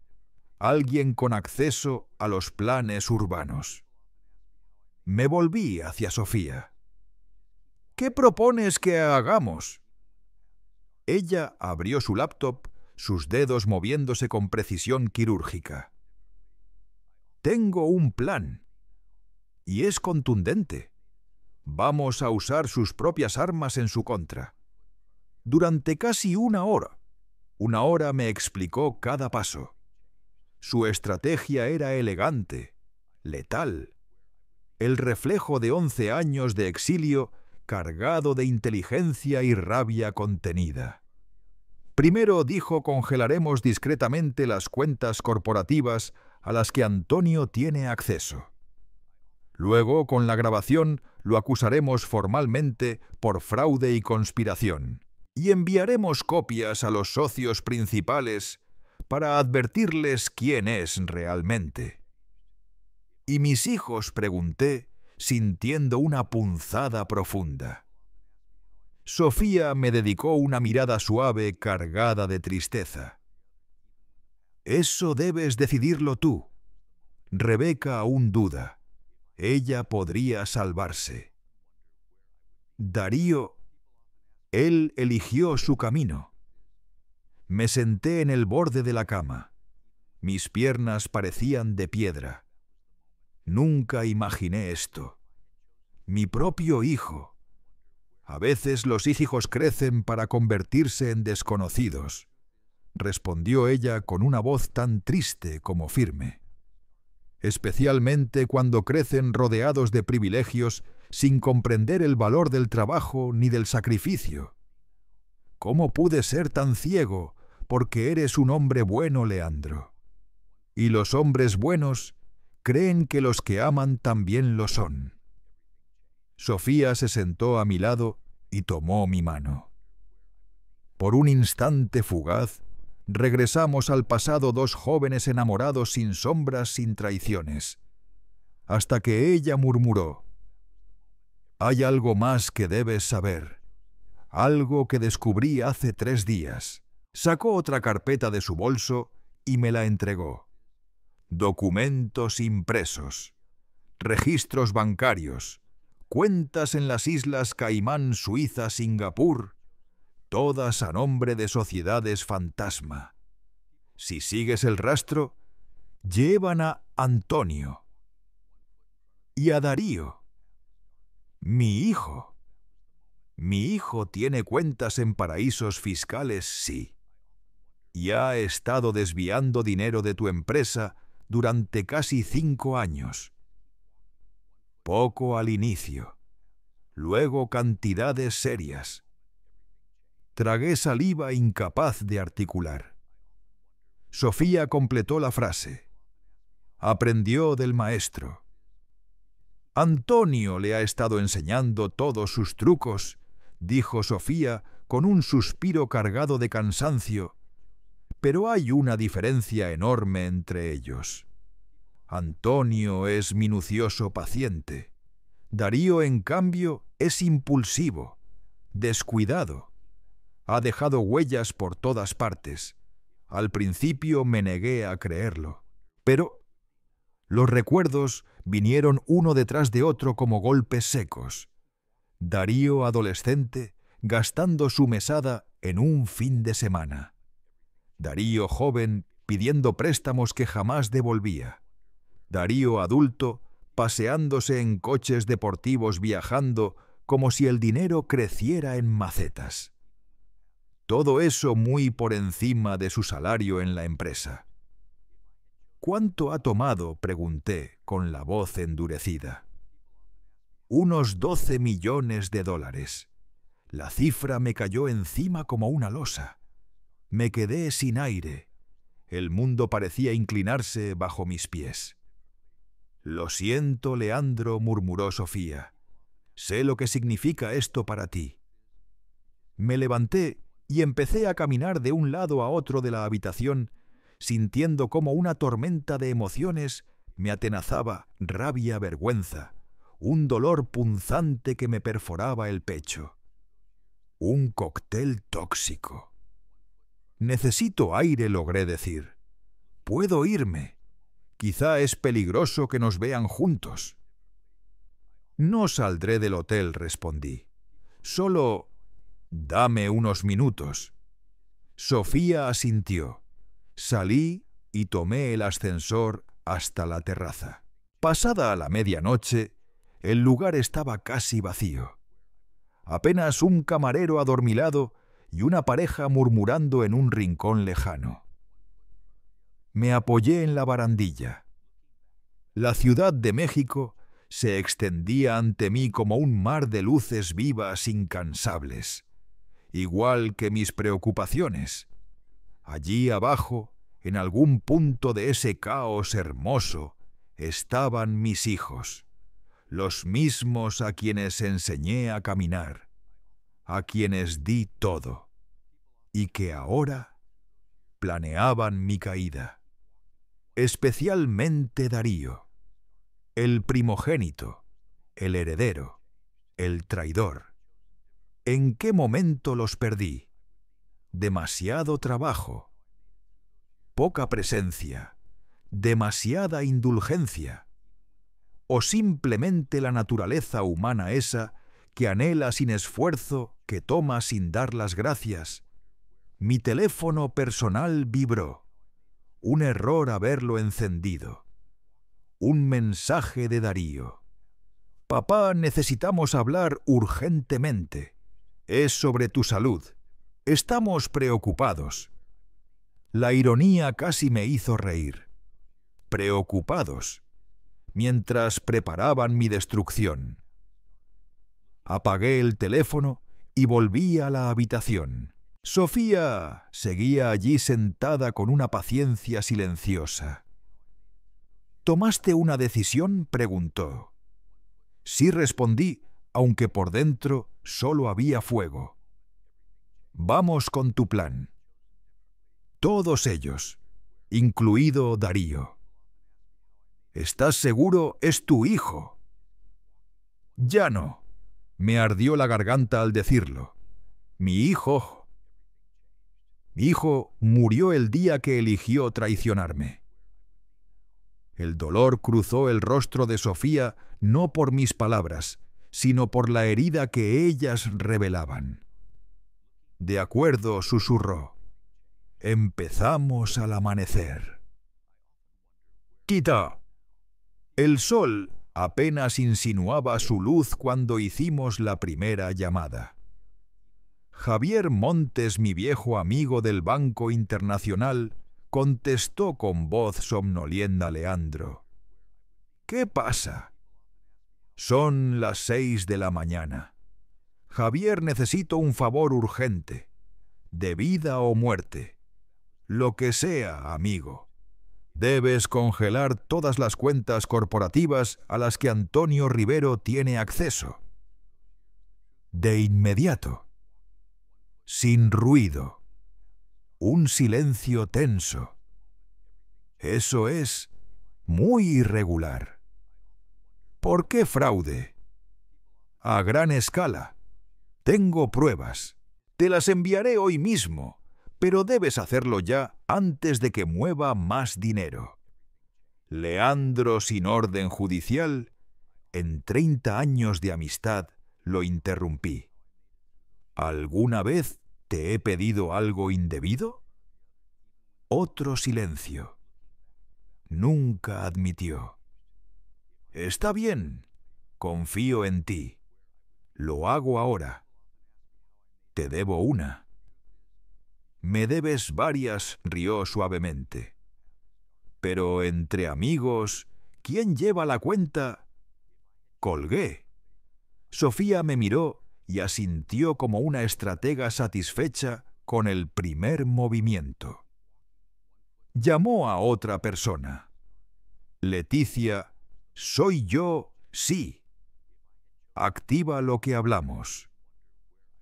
alguien con acceso a los planes urbanos. Me volví hacia Sofía. ¿Qué propones que hagamos? Ella abrió su laptop, sus dedos moviéndose con precisión quirúrgica. Tengo un plan. Y es contundente. Vamos a usar sus propias armas en su contra. Durante casi una hora me explicó cada paso. Su estrategia era elegante, letal, el reflejo de 11 años de exilio cargado de inteligencia y rabia contenida. Primero dijo: congelaremos discretamente las cuentas corporativas a las que Antonio tiene acceso. Luego, con la grabación, lo acusaremos formalmente por fraude y conspiración, y enviaremos copias a los socios principales para advertirles quién es realmente. ¿Y mis hijos?, pregunté, sintiendo una punzada profunda. Sofía me dedicó una mirada suave cargada de tristeza. Eso debes decidirlo tú. Rebeca aún duda. Ella podría salvarse. Darío, él eligió su camino. Me senté en el borde de la cama. Mis piernas parecían de piedra. Nunca imaginé esto. Mi propio hijo. A veces los hijos crecen para convertirse en desconocidos, respondió ella con una voz tan triste como firme. Especialmente cuando crecen rodeados de privilegios sin comprender el valor del trabajo ni del sacrificio. ¿Cómo pude ser tan ciego? Porque eres un hombre bueno, Leandro. Y los hombres buenos creen que los que aman también lo son. Sofía se sentó a mi lado y tomó mi mano. Por un instante fugaz, regresamos al pasado, dos jóvenes enamorados sin sombras, sin traiciones, hasta que ella murmuró: «Hay algo más que debes saber, algo que descubrí hace 3 días». Sacó otra carpeta de su bolso y me la entregó. Documentos impresos, registros bancarios, cuentas en las islas Caimán, Suiza, Singapur, todas a nombre de sociedades fantasma. Si sigues el rastro, llevan a Antonio y a Darío. Mi hijo. Mi hijo tiene cuentas en paraísos fiscales, sí. Y ha estado desviando dinero de tu empresa durante casi 5 años. Poco al inicio, luego cantidades serias. Tragué saliva incapaz de articular. Sofía completó la frase. Aprendió del maestro. Antonio le ha estado enseñando todos sus trucos, dijo Sofía con un suspiro cargado de cansancio. Pero hay una diferencia enorme entre ellos. Antonio es minucioso, paciente. Darío, en cambio, es impulsivo, descuidado. Ha dejado huellas por todas partes. Al principio me negué a creerlo, pero los recuerdos vinieron uno detrás de otro como golpes secos. Darío, adolescente, gastando su mesada en un fin de semana. Darío, joven, pidiendo préstamos que jamás devolvía. Darío, adulto, paseándose en coches deportivos, viajando como si el dinero creciera en macetas. Todo eso muy por encima de su salario en la empresa. ¿Cuánto ha tomado?, pregunté, con la voz endurecida. Unos 12 millones de dólares. La cifra me cayó encima como una losa. Me quedé sin aire. El mundo parecía inclinarse bajo mis pies. «Lo siento, Leandro», murmuró Sofía. «Sé lo que significa esto para ti». Me levanté y empecé a caminar de un lado a otro de la habitación, sintiendo como una tormenta de emociones me atenazaba, rabia, vergüenza, un dolor punzante que me perforaba el pecho. Un cóctel tóxico. Necesito aire, logré decir. Puedo irme. Quizá es peligroso que nos vean juntos. No saldré del hotel, respondí. Solo dame unos minutos. Sofía asintió. Salí y tomé el ascensor hasta la terraza. Pasada la medianoche, el lugar estaba casi vacío. Apenas un camarero adormilado y una pareja murmurando en un rincón lejano. Me apoyé en la barandilla. La Ciudad de México se extendía ante mí como un mar de luces vivas incansables, igual que mis preocupaciones. Allí abajo, en algún punto de ese caos hermoso, estaban mis hijos, los mismos a quienes enseñé a caminar, a quienes di todo, y que ahora planeaban mi caída. Especialmente Darío, el primogénito, el heredero, el traidor. ¿En qué momento los perdí? Demasiado trabajo, poca presencia, demasiada indulgencia, o simplemente la naturaleza humana esa que anhela sin esfuerzo, que toma sin dar las gracias. Mi teléfono personal vibró. Un error haberlo encendido. Un mensaje de Darío. Papá, necesitamos hablar urgentemente. Es sobre tu salud. Estamos preocupados. La ironía casi me hizo reír. Preocupados, mientras preparaban mi destrucción. Apagué el teléfono y volví a la habitación. Sofía seguía allí sentada con una paciencia silenciosa. ¿Tomaste una decisión?, preguntó. Sí, respondí, aunque por dentro solo había fuego. Vamos con tu plan. Todos ellos, incluido Darío. ¿Estás seguro? Es tu hijo. Ya no. Me ardió la garganta al decirlo. Mi hijo murió el día que eligió traicionarme. El dolor cruzó el rostro de Sofía no por mis palabras, sino por la herida que ellas revelaban. De acuerdo, susurró. Empezamos al amanecer. ¡Quita! El sol apenas insinuaba su luz cuando hicimos la primera llamada. Javier Montes, mi viejo amigo del Banco Internacional, contestó con voz somnolienta Leandro. ¿Qué pasa? Son las 6 de la mañana. Javier, necesito un favor urgente, de vida o muerte. Lo que sea, amigo. Debes congelar todas las cuentas corporativas a las que Antonio Rivero tiene acceso. De inmediato. Sin ruido. Un silencio tenso. Eso es muy irregular. ¿Por qué fraude? A gran escala. Tengo pruebas. Te las enviaré hoy mismo, pero debes hacerlo ya antes de que mueva más dinero. Leandro, sin orden judicial, en 30 años de amistad, lo interrumpí. ¿Alguna vez te he pedido algo indebido? Otro silencio. Nunca admitió. Está bien, confío en ti. Lo hago ahora. Te debo una. Me debes varias, rió suavemente. Pero entre amigos, ¿quién lleva la cuenta? Colgué. Sofía me miró y asintió como una estratega satisfecha con el primer movimiento. Llamó a otra persona. Leticia, soy yo, sí. Activa lo que hablamos.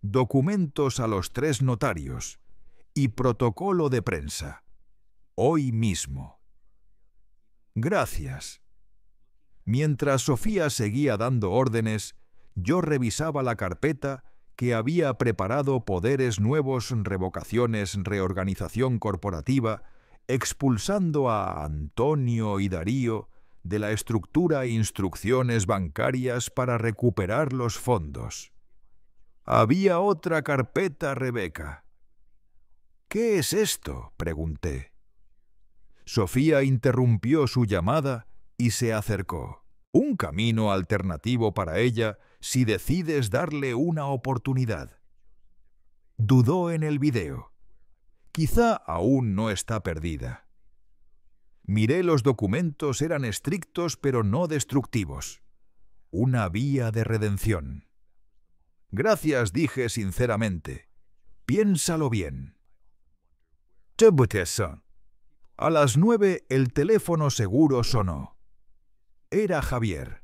documentos a los 3 notarios y protocolo de prensa. Hoy mismo. Gracias. Mientras Sofía seguía dando órdenes, yo revisaba la carpeta que había preparado Poderes Nuevos, Revocaciones, Reorganización Corporativa, expulsando a Antonio y Darío de la estructura e instrucciones bancarias para recuperar los fondos. Había otra carpeta, Rebeca. ¿Qué es esto?, pregunté. Sofía interrumpió su llamada y se acercó. Un camino alternativo para ella si decides darle una oportunidad. Dudó en el video. Quizá aún no está perdida. Miré los documentos, eran estrictos pero no destructivos. Una vía de redención. Gracias, dije sinceramente. Piénsalo bien. A las 9 el teléfono seguro sonó. Era Javier.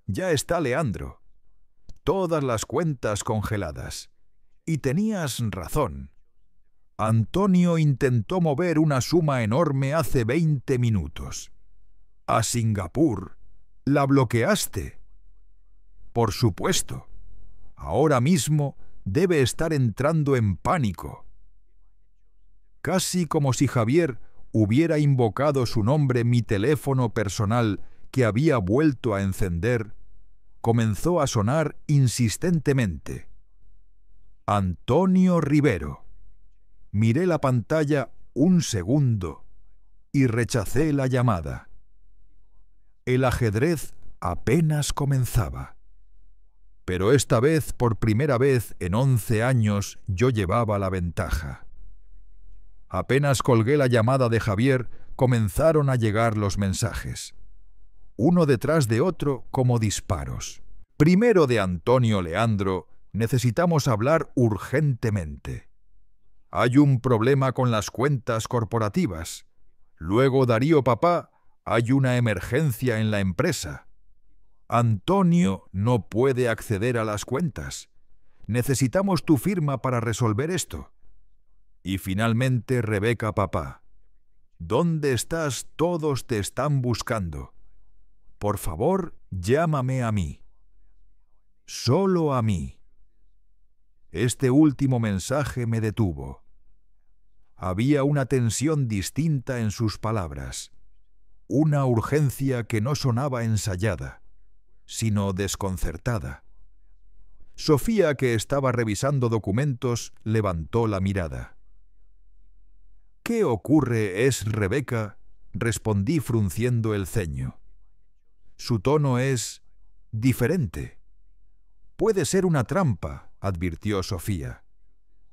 Ya está Leandro. Todas las cuentas congeladas. Y tenías razón. Antonio intentó mover una suma enorme hace 20 minutos. A Singapur. ¿La bloqueaste? Por supuesto. Ahora mismo debe estar entrando en pánico. Casi como si Javier hubiera invocado su nombre, mi teléfono personal, que había vuelto a encender, comenzó a sonar insistentemente. Antonio Rivero. Miré la pantalla un segundo y rechacé la llamada. El ajedrez apenas comenzaba. Pero esta vez, por primera vez en 11 años, yo llevaba la ventaja. Apenas colgué la llamada de Javier, comenzaron a llegar los mensajes. Uno detrás de otro como disparos. Primero de Antonio: Leandro, necesitamos hablar urgentemente. Hay un problema con las cuentas corporativas. Luego Darío: papá, hay una emergencia en la empresa. Antonio no puede acceder a las cuentas. Necesitamos tu firma para resolver esto. Y finalmente Rebeca: papá, ¿dónde estás? Todos te están buscando. Por favor, llámame a mí. Solo a mí. Este último mensaje me detuvo. Había una tensión distinta en sus palabras, una urgencia que no sonaba ensayada, sino desconcertada. Sofía, que estaba revisando documentos, levantó la mirada. ¿Qué ocurre? ¿Es Rebeca? Respondí frunciendo el ceño. Su tono es diferente. Puede ser una trampa, advirtió Sofía.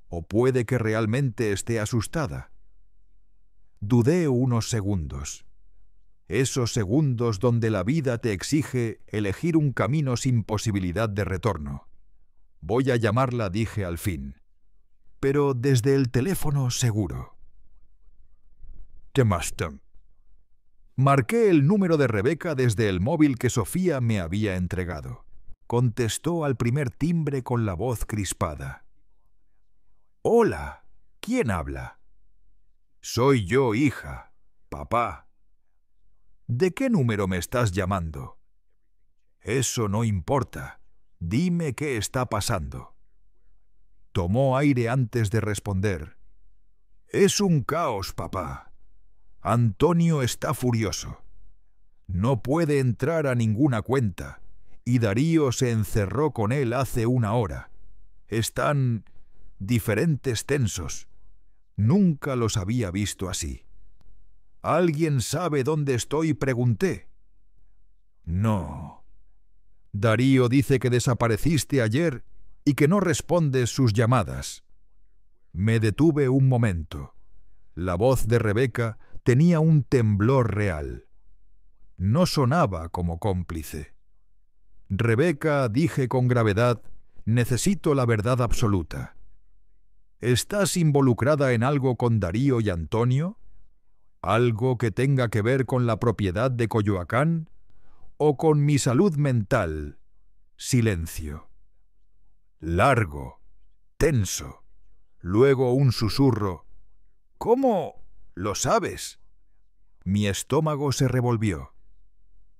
O puede que realmente esté asustada. Dudé unos segundos. Esos segundos donde la vida te exige elegir un camino sin posibilidad de retorno. Voy a llamarla, dije al fin. Pero desde el teléfono seguro. Marqué el número de Rebeca desde el móvil que Sofía me había entregado. Contestó al primer timbre con la voz crispada. Hola, ¿quién habla? Soy yo, hija. Papá. ¿De qué número me estás llamando? Eso no importa. Dime qué está pasando. Tomó aire antes de responder. Es un caos, papá. Antonio está furioso. No puede entrar a ninguna cuenta, y Darío se encerró con él hace una hora. Están diferentes tensos. Nunca los había visto así. ¿Alguien sabe dónde estoy?, pregunté. No. Darío dice que desapareciste ayer y que no respondes sus llamadas. Me detuve un momento. La voz de Rebeca tenía un temblor real. No sonaba como cómplice. Rebeca, dije con gravedad, necesito la verdad absoluta. ¿Estás involucrada en algo con Darío y Antonio? ¿Algo que tenga que ver con la propiedad de Coyoacán? ¿O con mi salud mental? Silencio. Largo. tenso. Luego un susurro. «¿Cómo lo sabes?» Mi estómago se revolvió.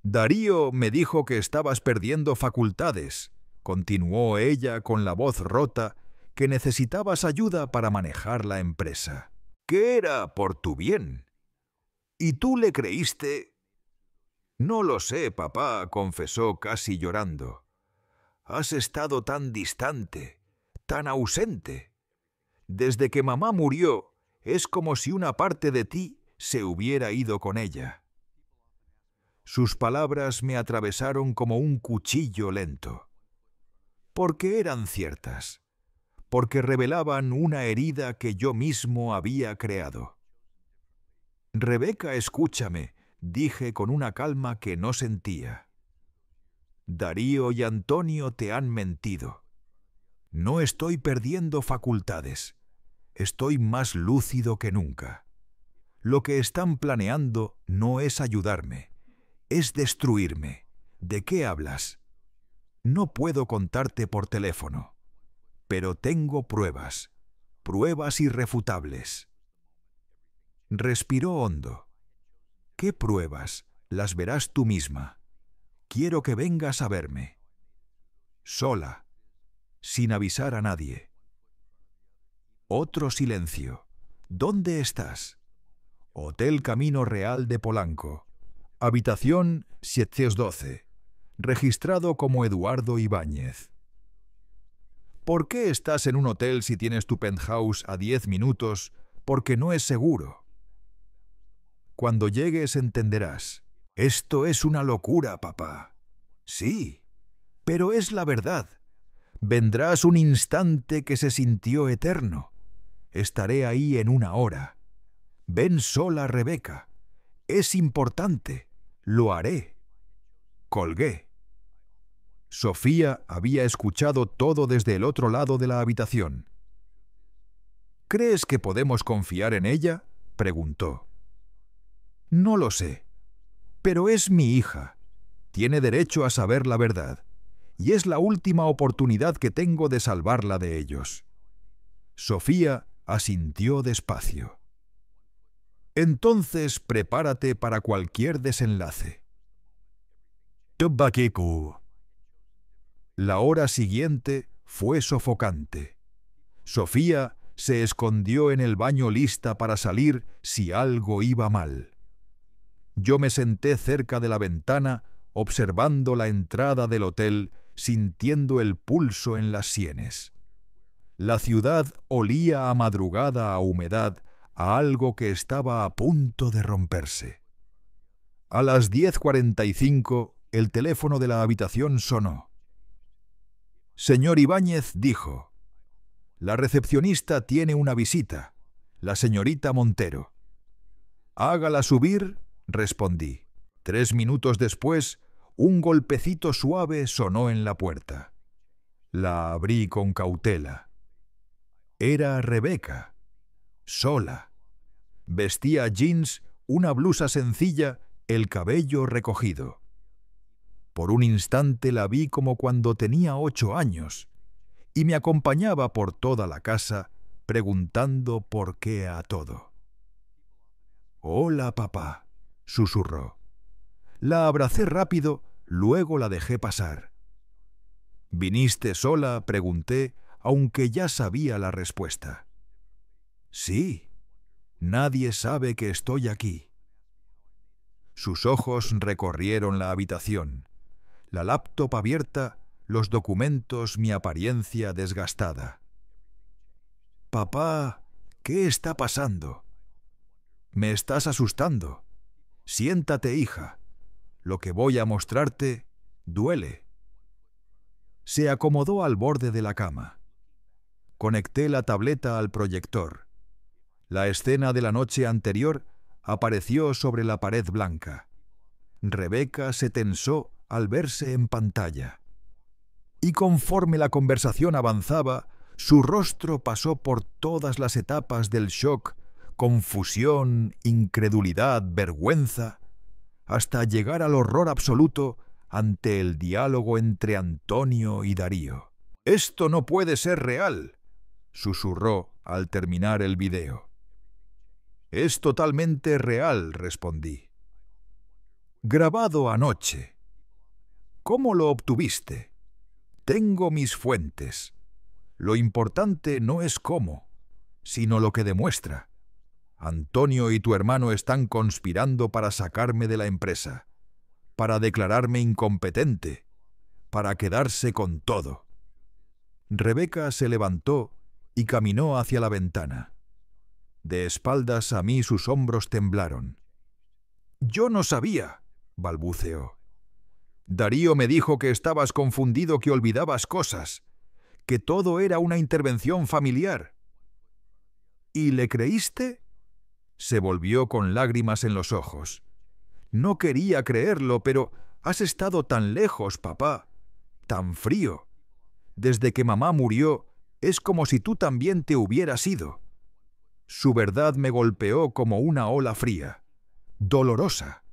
«Darío me dijo que estabas perdiendo facultades», continuó ella con la voz rota, «que necesitabas ayuda para manejar la empresa. Que era por tu bien. ¿Y tú le creíste?» «No lo sé, papá», confesó casi llorando. «Has estado tan distante, tan ausente. Desde que mamá murió, es como si una parte de ti se hubiera ido con ella». Sus palabras me atravesaron como un cuchillo lento. Porque eran ciertas, porque revelaban una herida que yo mismo había creado. «Rebeca, escúchame», dije con una calma que no sentía. «Darío y Antonio te han mentido. No estoy perdiendo facultades. Estoy más lúcido que nunca. Lo que están planeando no es ayudarme, es destruirme. ¿De qué hablas? No puedo contarte por teléfono, pero tengo pruebas, pruebas irrefutables». Respiró hondo. «¿Qué pruebas? Las verás tú misma. Quiero que vengas a verme. Sola, sin avisar a nadie». Otro silencio. «¿Dónde estás?» «Hotel Camino Real de Polanco. Habitación 712. Registrado como Eduardo Ibáñez». «¿Por qué estás en un hotel si tienes tu penthouse a 10 minutos? Porque no es seguro». «Cuando llegues entenderás». «Esto es una locura, papá». «Sí, pero es la verdad. Vendrás un instante que se sintió eterno. Estaré ahí en una hora. Ven sola, Rebeca. Es importante. Lo haré». Colgué. Sofía había escuchado todo desde el otro lado de la habitación. «¿Crees que podemos confiar en ella?», preguntó. «No lo sé. Pero es mi hija. Tiene derecho a saber la verdad. Y es la última oportunidad que tengo de salvarla de ellos». Sofía asintió despacio. «Entonces prepárate para cualquier desenlace». La hora siguiente fue sofocante. Sofía se escondió en el baño lista para salir si algo iba mal. Yo me senté cerca de la ventana, observando la entrada del hotel, sintiendo el pulso en las sienes. La ciudad olía a madrugada, a humedad, a algo que estaba a punto de romperse. A las 10:45 el teléfono de la habitación sonó. «Señor Ibáñez», dijo. «La recepcionista tiene una visita, la señorita Montero». «Hágala subir», respondí. 3 minutos después, un golpecito suave sonó en la puerta. La abrí con cautela. Era Rebeca, sola. Vestía jeans, una blusa sencilla, el cabello recogido. Por un instante la vi como cuando tenía 8 años, y me acompañaba por toda la casa, preguntando por qué a todo. «Hola, papá», susurró. La abracé rápido, luego la dejé pasar. «¿Viniste sola?», pregunté, aunque ya sabía la respuesta. «Sí. Nadie sabe que estoy aquí». Sus ojos recorrieron la habitación. La laptop abierta, los documentos, mi apariencia desgastada. «Papá, ¿qué está pasando?» «Me estás asustando. Siéntate, hija. Lo que voy a mostrarte duele». Se acomodó al borde de la cama. Conecté la tableta al proyector. La escena de la noche anterior apareció sobre la pared blanca. Rebeca se tensó al verse en pantalla. Y conforme la conversación avanzaba, su rostro pasó por todas las etapas del shock, confusión, incredulidad, vergüenza, hasta llegar al horror absoluto ante el diálogo entre Antonio y Darío. «Esto no puede ser real», susurró al terminar el video. «Es totalmente real», respondí. «Grabado anoche». «¿Cómo lo obtuviste?» «Tengo mis fuentes. Lo importante no es cómo, sino lo que demuestra. Antonio y tu hermano están conspirando para sacarme de la empresa, para declararme incompetente, para quedarse con todo». Rebeca se levantó y caminó hacia la ventana. De espaldas a mí sus hombros temblaron. «Yo no sabía», balbuceó. «Darío me dijo que estabas confundido, que olvidabas cosas, que todo era una intervención familiar». «¿Y le creíste?». Se volvió con lágrimas en los ojos. «No quería creerlo, pero has estado tan lejos, papá, tan frío. Desde que mamá murió, es como si tú también te hubieras ido». Su verdad me golpeó como una ola fría, dolorosa,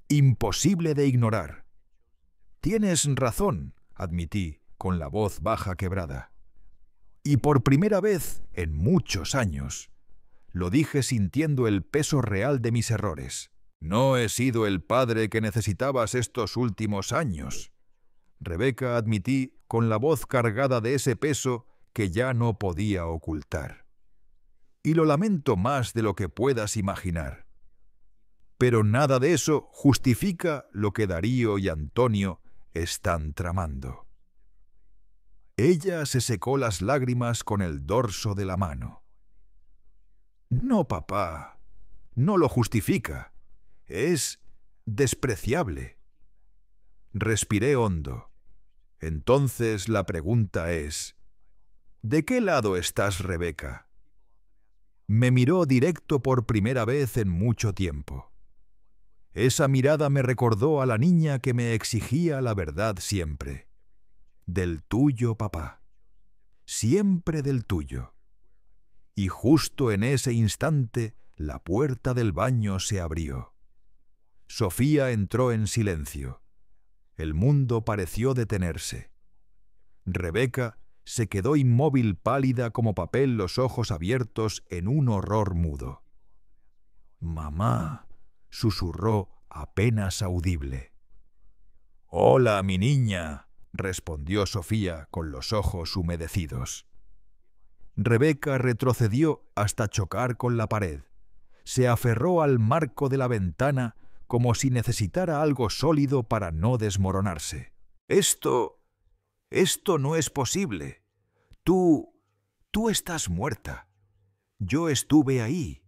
imposible de ignorar. «Tienes razón», admití, con la voz baja quebrada. Y por primera vez en muchos años, lo dije sintiendo el peso real de mis errores. «No he sido el padre que necesitabas estos últimos años», Rebeca, admití, con la voz cargada de ese peso que ya no podía ocultar. «Y lo lamento más de lo que puedas imaginar. Pero nada de eso justifica lo que Darío y Antonio están tramando». Ella se secó las lágrimas con el dorso de la mano. «No, papá, no lo justifica. Es despreciable». Respiré hondo. «Entonces la pregunta es, ¿de qué lado estás, Rebeca?». Me miró directo por primera vez en mucho tiempo. Esa mirada me recordó a la niña que me exigía la verdad siempre. «Del tuyo, papá. Siempre del tuyo». Y justo en ese instante la puerta del baño se abrió. Sofía entró en silencio. El mundo pareció detenerse. Rebeca se quedó inmóvil, pálida como papel, los ojos abiertos en un horror mudo. «Mamá», susurró apenas audible. «Hola, mi niña», respondió Sofía con los ojos humedecidos. Rebeca retrocedió hasta chocar con la pared. Se aferró al marco de la ventana como si necesitara algo sólido para no desmoronarse. Esto no es posible. Tú estás muerta. Yo estuve ahí.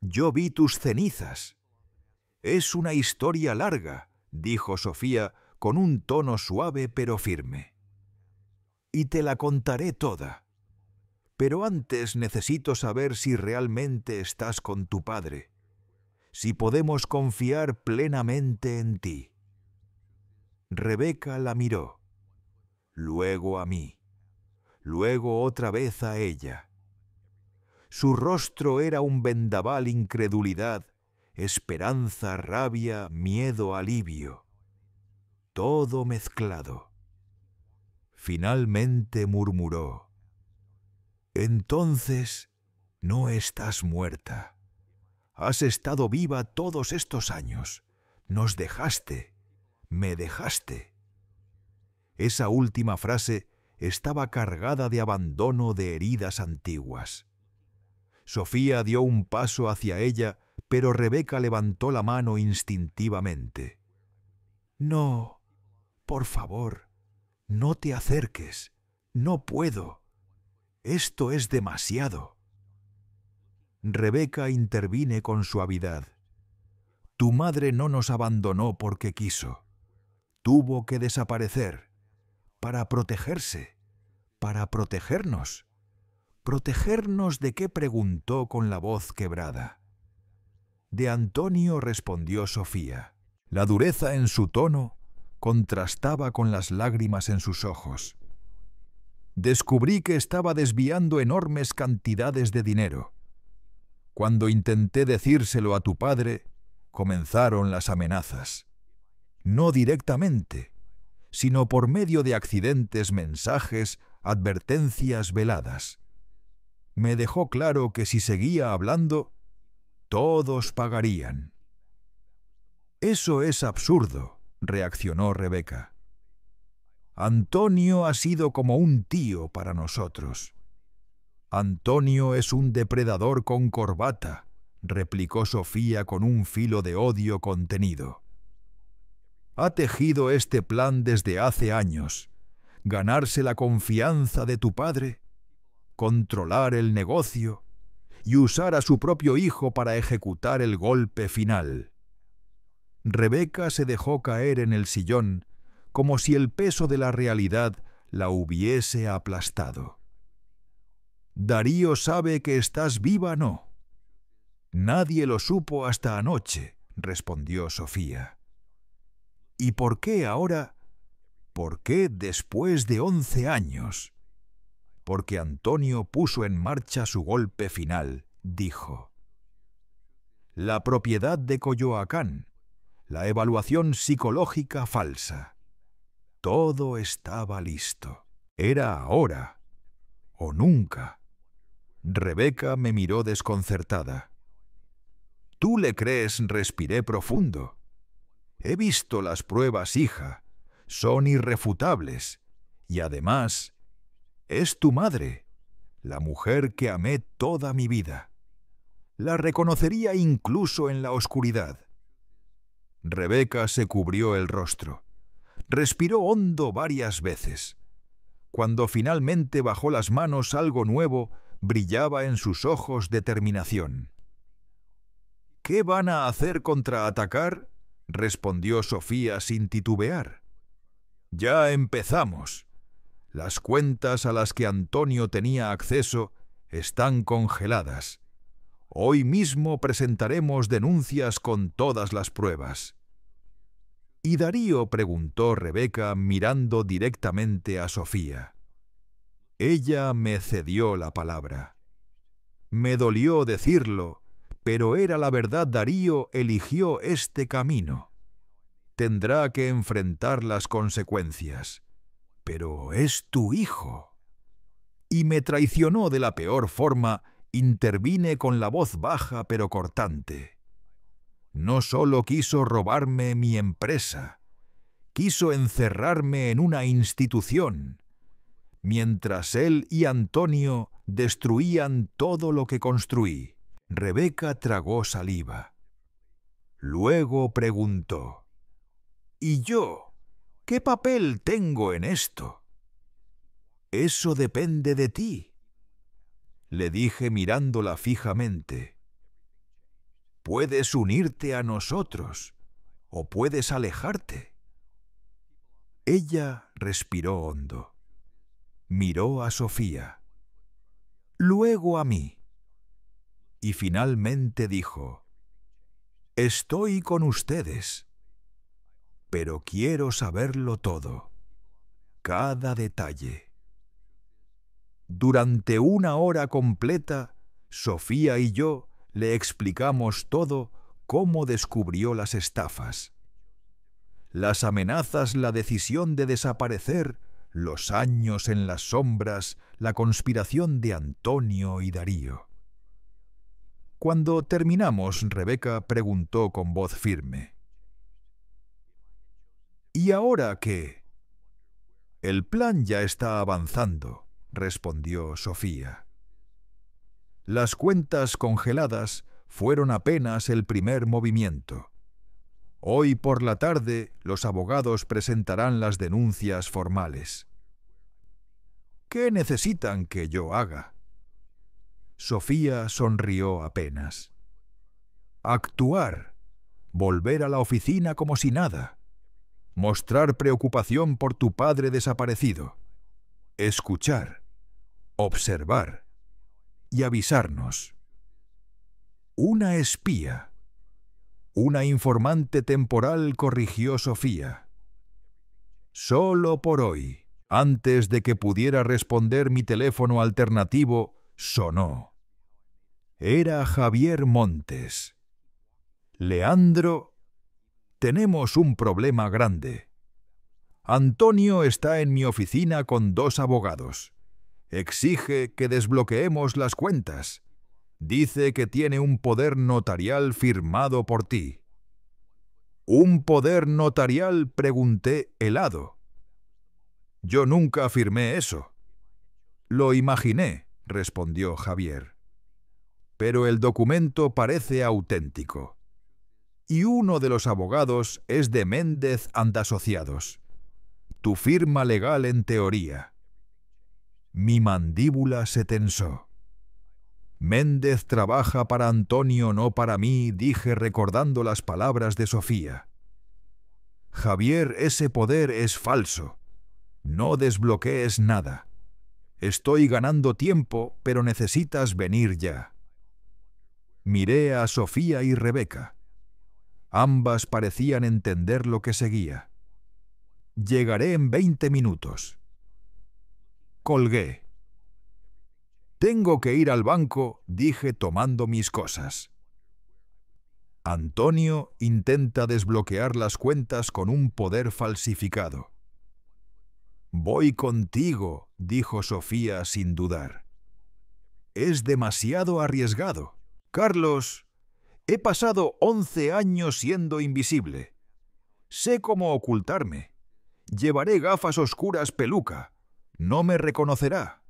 Yo vi tus cenizas». «Es una historia larga», dijo Sofía con un tono suave pero firme. «Y te la contaré toda. Pero antes necesito saber si realmente estás con tu padre, si podemos confiar plenamente en ti». Rebeca la miró, luego a mí, luego otra vez a ella. Su rostro era un vendaval: incredulidad, esperanza, rabia, miedo, alivio, todo mezclado. Finalmente murmuró: «Entonces no estás muerta. Has estado viva todos estos años. Nos dejaste, me dejaste». Esa última frase estaba cargada de abandono, de heridas antiguas. Sofía dio un paso hacia ella, pero Rebeca levantó la mano instintivamente. «No, por favor, no te acerques. No puedo. Esto es demasiado». Rebeca intervine con suavidad. «Tu madre no nos abandonó porque quiso. Tuvo que desaparecer para protegerse, para protegernos». «¿Protegernos de qué?», preguntó con la voz quebrada. «De Antonio», respondió Sofía. La dureza en su tono contrastaba con las lágrimas en sus ojos. Descubrí que estaba desviando enormes cantidades de dinero. Cuando intenté decírselo a tu padre, comenzaron las amenazas. No directamente, sino por medio de accidentes, mensajes, advertencias veladas. me dejó claro que si seguía hablando, todos pagarían. «Eso es absurdo», reaccionó Rebeca. «Antonio ha sido como un tío para nosotros». «Antonio es un depredador con corbata», replicó Sofía con un filo de odio contenido. «Ha tejido este plan desde hace años. Ganarse la confianza de tu padre, controlar el negocio y usar a su propio hijo para ejecutar el golpe final». Rebeca se dejó caer en el sillón como si el peso de la realidad la hubiese aplastado. «Darío sabe que estás viva, ¿no?» «Nadie lo supo hasta anoche», respondió Sofía. «¿Y por qué ahora? ¿Por qué después de 11 años?» «Porque Antonio puso en marcha su golpe final», dijo. «La propiedad de Coyoacán, la evaluación psicológica falsa. Todo estaba listo. Era ahora o nunca». Rebeca me miró desconcertada. «¿Tú le crees?», respiré profundo. «He visto las pruebas, hija. Son irrefutables. Y además, es tu madre, la mujer que amé toda mi vida. La reconocería incluso en la oscuridad». Rebeca se cubrió el rostro. Respiró hondo varias veces. Cuando finalmente bajó las manos, algo nuevo brillaba en sus ojos: determinación. «¿Qué van a hacer? ¿Contraatacar?», respondió Sofía sin titubear. «Ya empezamos. Las cuentas a las que Antonio tenía acceso están congeladas. Hoy mismo presentaremos denuncias con todas las pruebas». «¿Y Darío?», preguntó Rebeca mirando directamente a Sofía. Ella me cedió la palabra. Me dolió decirlo, pero era la verdad. Darío eligió este camino. Tendrá que enfrentar las consecuencias. Pero es tu hijo. Y me traicionó de la peor forma. Intervine con la voz baja pero cortante. No solo quiso robarme mi empresa, quiso encerrarme en una institución, mientras él y Antonio destruían todo lo que construí. Rebeca tragó saliva. Luego preguntó: «¿Y yo? ¿Qué papel tengo en esto?» «Eso depende de ti», le dije mirándola fijamente. «Puedes unirte a nosotros o puedes alejarte». Ella respiró hondo. Miró a Sofía, luego a mí, y finalmente dijo: «Estoy con ustedes, pero quiero saberlo todo, cada detalle». Durante 1 hora completa, Sofía y yo le explicamos todo: cómo descubrió las estafas, las amenazas, la decisión de desaparecer, los años en las sombras, la conspiración de Antonio y Darío. Cuando terminamos, Rebeca preguntó con voz firme: «¿Y ahora qué?» «El plan ya está avanzando», respondió Sofía. Las cuentas congeladas fueron apenas el primer movimiento. Hoy por la tarde los abogados presentarán las denuncias formales. ¿Qué necesitan que yo haga? Sofía sonrió apenas. Actuar, volver a la oficina como si nada, mostrar preocupación por tu padre desaparecido, escuchar, observar y avisarnos. Una espía, una informante temporal, corrigió Sofía. Solo por hoy. Antes de que pudiera responder, mi teléfono alternativo sonó. Era Javier Montes. «Leandro, tenemos un problema grande. Antonio está en mi oficina con 2 abogados. Exige que desbloqueemos las cuentas. Dice que tiene un poder notarial firmado por ti. ¿Un poder notarial?, pregunté helado. Yo nunca firmé eso. Lo imaginé, respondió Javier. Pero el documento parece auténtico. Y uno de los abogados es de Méndez and Asociados, tu firma legal en teoría. Mi mandíbula se tensó. Méndez trabaja para Antonio, no para mí, dije recordando las palabras de Sofía. Javier, ese poder es falso. No desbloquees nada. Estoy ganando tiempo, pero necesitas venir ya. Miré a Sofía y Rebeca. Ambas parecían entender lo que seguía. Llegaré en 20 minutos. Colgué. Tengo que ir al banco, dije tomando mis cosas. Antonio intenta desbloquear las cuentas con un poder falsificado. Voy contigo, dijo Sofía sin dudar. Es demasiado arriesgado. Carlos, he pasado 11 años siendo invisible. Sé cómo ocultarme. Llevaré gafas oscuras, peluca. No me reconocerá.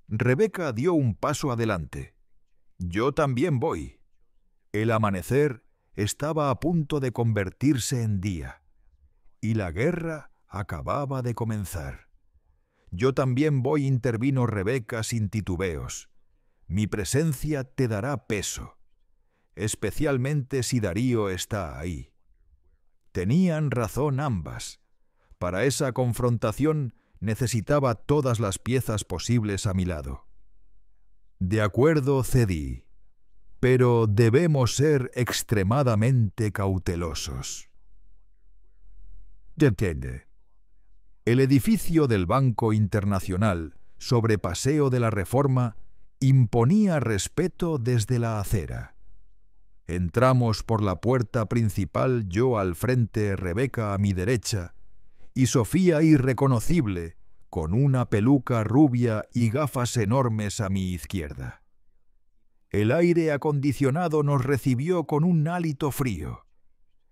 Rebeca dio un paso adelante. Yo también voy. El amanecer estaba a punto de convertirse en día, y la guerra acababa de comenzar. Yo también voy, intervino Rebeca sin titubeos. Mi presencia te dará peso, especialmente si Darío está ahí. Tenían razón ambas. Para esa confrontación necesitaba todas las piezas posibles a mi lado. De acuerdo, cedí, pero debemos ser extremadamente cautelosos. Detente. El edificio del Banco Internacional, sobre Paseo de la Reforma, imponía respeto desde la acera. Entramos por la puerta principal, yo al frente, Rebeca a mi derecha, y Sofía irreconocible, con una peluca rubia y gafas enormes a mi izquierda. El aire acondicionado nos recibió con un hálito frío.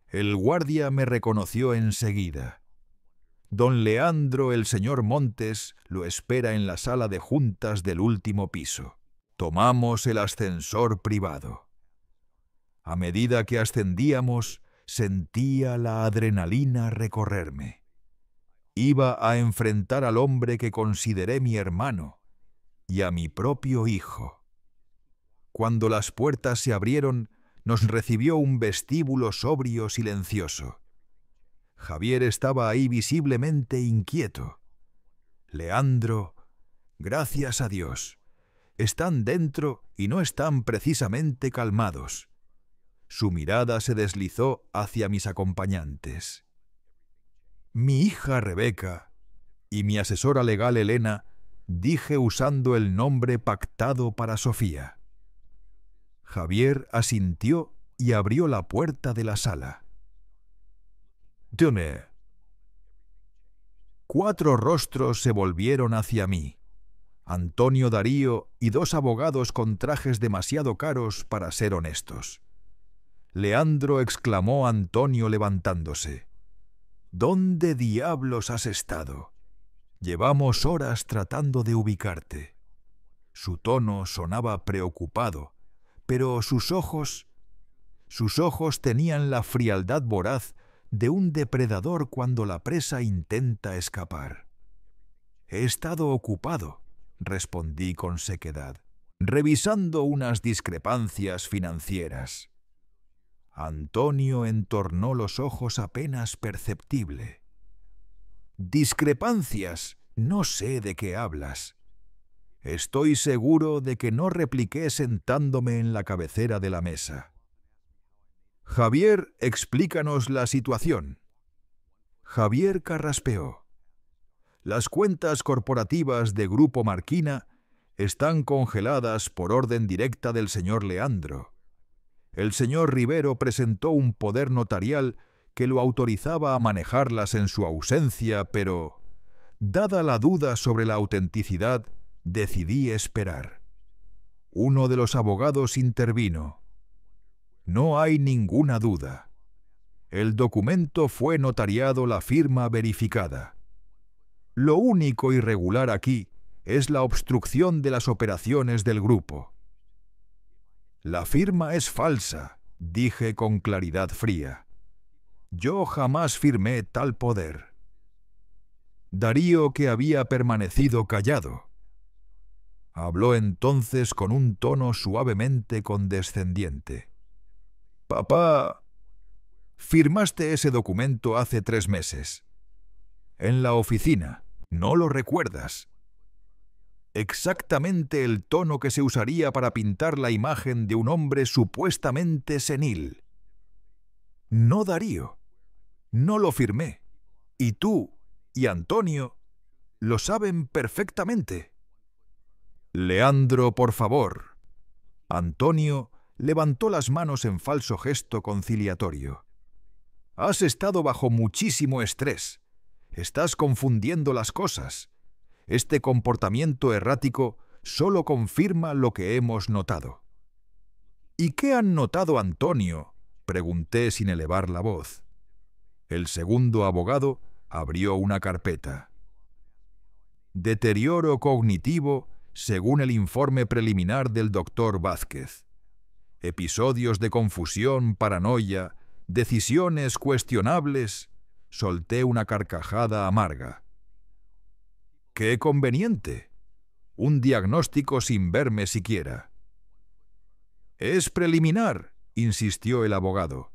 El guardia me reconoció enseguida. Don Leandro, el señor Montes, lo espera en la sala de juntas del último piso. Tomamos el ascensor privado. A medida que ascendíamos, sentía la adrenalina recorrerme. Iba a enfrentar al hombre que consideré mi hermano y a mi propio hijo. Cuando las puertas se abrieron, nos recibió un vestíbulo sobrio, silencioso. Javier estaba ahí visiblemente inquieto. Leandro, gracias a Dios, están dentro y no están precisamente calmados. Su mirada se deslizó hacia mis acompañantes. Mi hija Rebeca y mi asesora legal Elena, dije usando el nombre pactado para Sofía. Javier asintió y abrió la puerta de la sala. «Dime». 4 rostros se volvieron hacia mí. Antonio, Darío y 2 abogados con trajes demasiado caros para ser honestos. Leandro, exclamó Antonio levantándose. ¿Dónde diablos has estado? Llevamos horas tratando de ubicarte. Su tono sonaba preocupado, pero sus ojos tenían la frialdad voraz de un depredador cuando la presa intenta escapar. He estado ocupado, respondí con sequedad, revisando unas discrepancias financieras. Antonio entornó los ojos apenas perceptible. ¿Discrepancias? No sé de qué hablas. Estoy seguro de que no repliqué sentándome en la cabecera de la mesa. Javier, explícanos la situación. Javier carraspeó. Las cuentas corporativas de Grupo Marquina están congeladas por orden directa del señor Leandro. El señor Rivero presentó un poder notarial que lo autorizaba a manejarlas en su ausencia, pero, dada la duda sobre la autenticidad, Decidí esperar. Uno de los abogados intervino. No hay ninguna duda. El documento fue notariado, la firma verificada. Lo único irregular aquí es la obstrucción de las operaciones del grupo. La firma es falsa, dije con claridad fría. Yo jamás firmé tal poder. Darío, que había permanecido callado, habló entonces con un tono suavemente condescendiente. Papá, firmaste ese documento hace 3 meses. En la oficina, ¿no lo recuerdas? Exactamente el tono que se usaría para pintar la imagen de un hombre supuestamente senil. No, Darío, no lo firmé. Y tú y Antonio lo saben perfectamente. Leandro, por favor. Antonio levantó las manos en falso gesto conciliatorio. Has estado bajo muchísimo estrés. Estás confundiendo las cosas. Este comportamiento errático solo confirma lo que hemos notado. ¿Y qué han notado, Antonio?, pregunté sin elevar la voz. El segundo abogado abrió una carpeta. Deterioro cognitivo según el informe preliminar del doctor Vázquez. Episodios de confusión, paranoia, decisiones cuestionables. Solté una carcajada amarga. ¡Qué conveniente! Un diagnóstico sin verme siquiera. Es preliminar, insistió el abogado,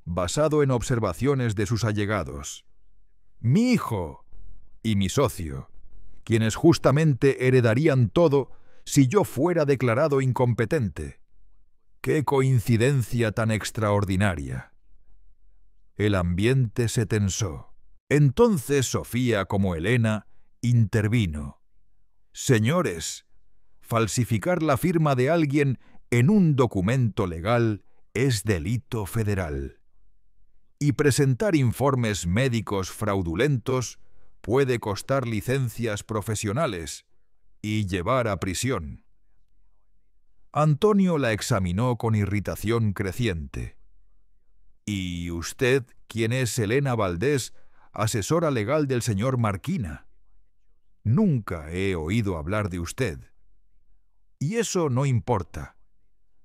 basado en observaciones de sus allegados. Mi hijo y mi socio, quienes justamente heredarían todo si yo fuera declarado incompetente. ¡Qué coincidencia tan extraordinaria! El ambiente se tensó. Entonces Sofía, como Elena, intervino. Señores, falsificar la firma de alguien en un documento legal es delito federal. Y presentar informes médicos fraudulentos puede costar licencias profesionales y llevar a prisión. Antonio la examinó con irritación creciente. ¿Y usted, quién es Elena Valdés, asesora legal del señor Marquina? Nunca he oído hablar de usted. Y eso no importa.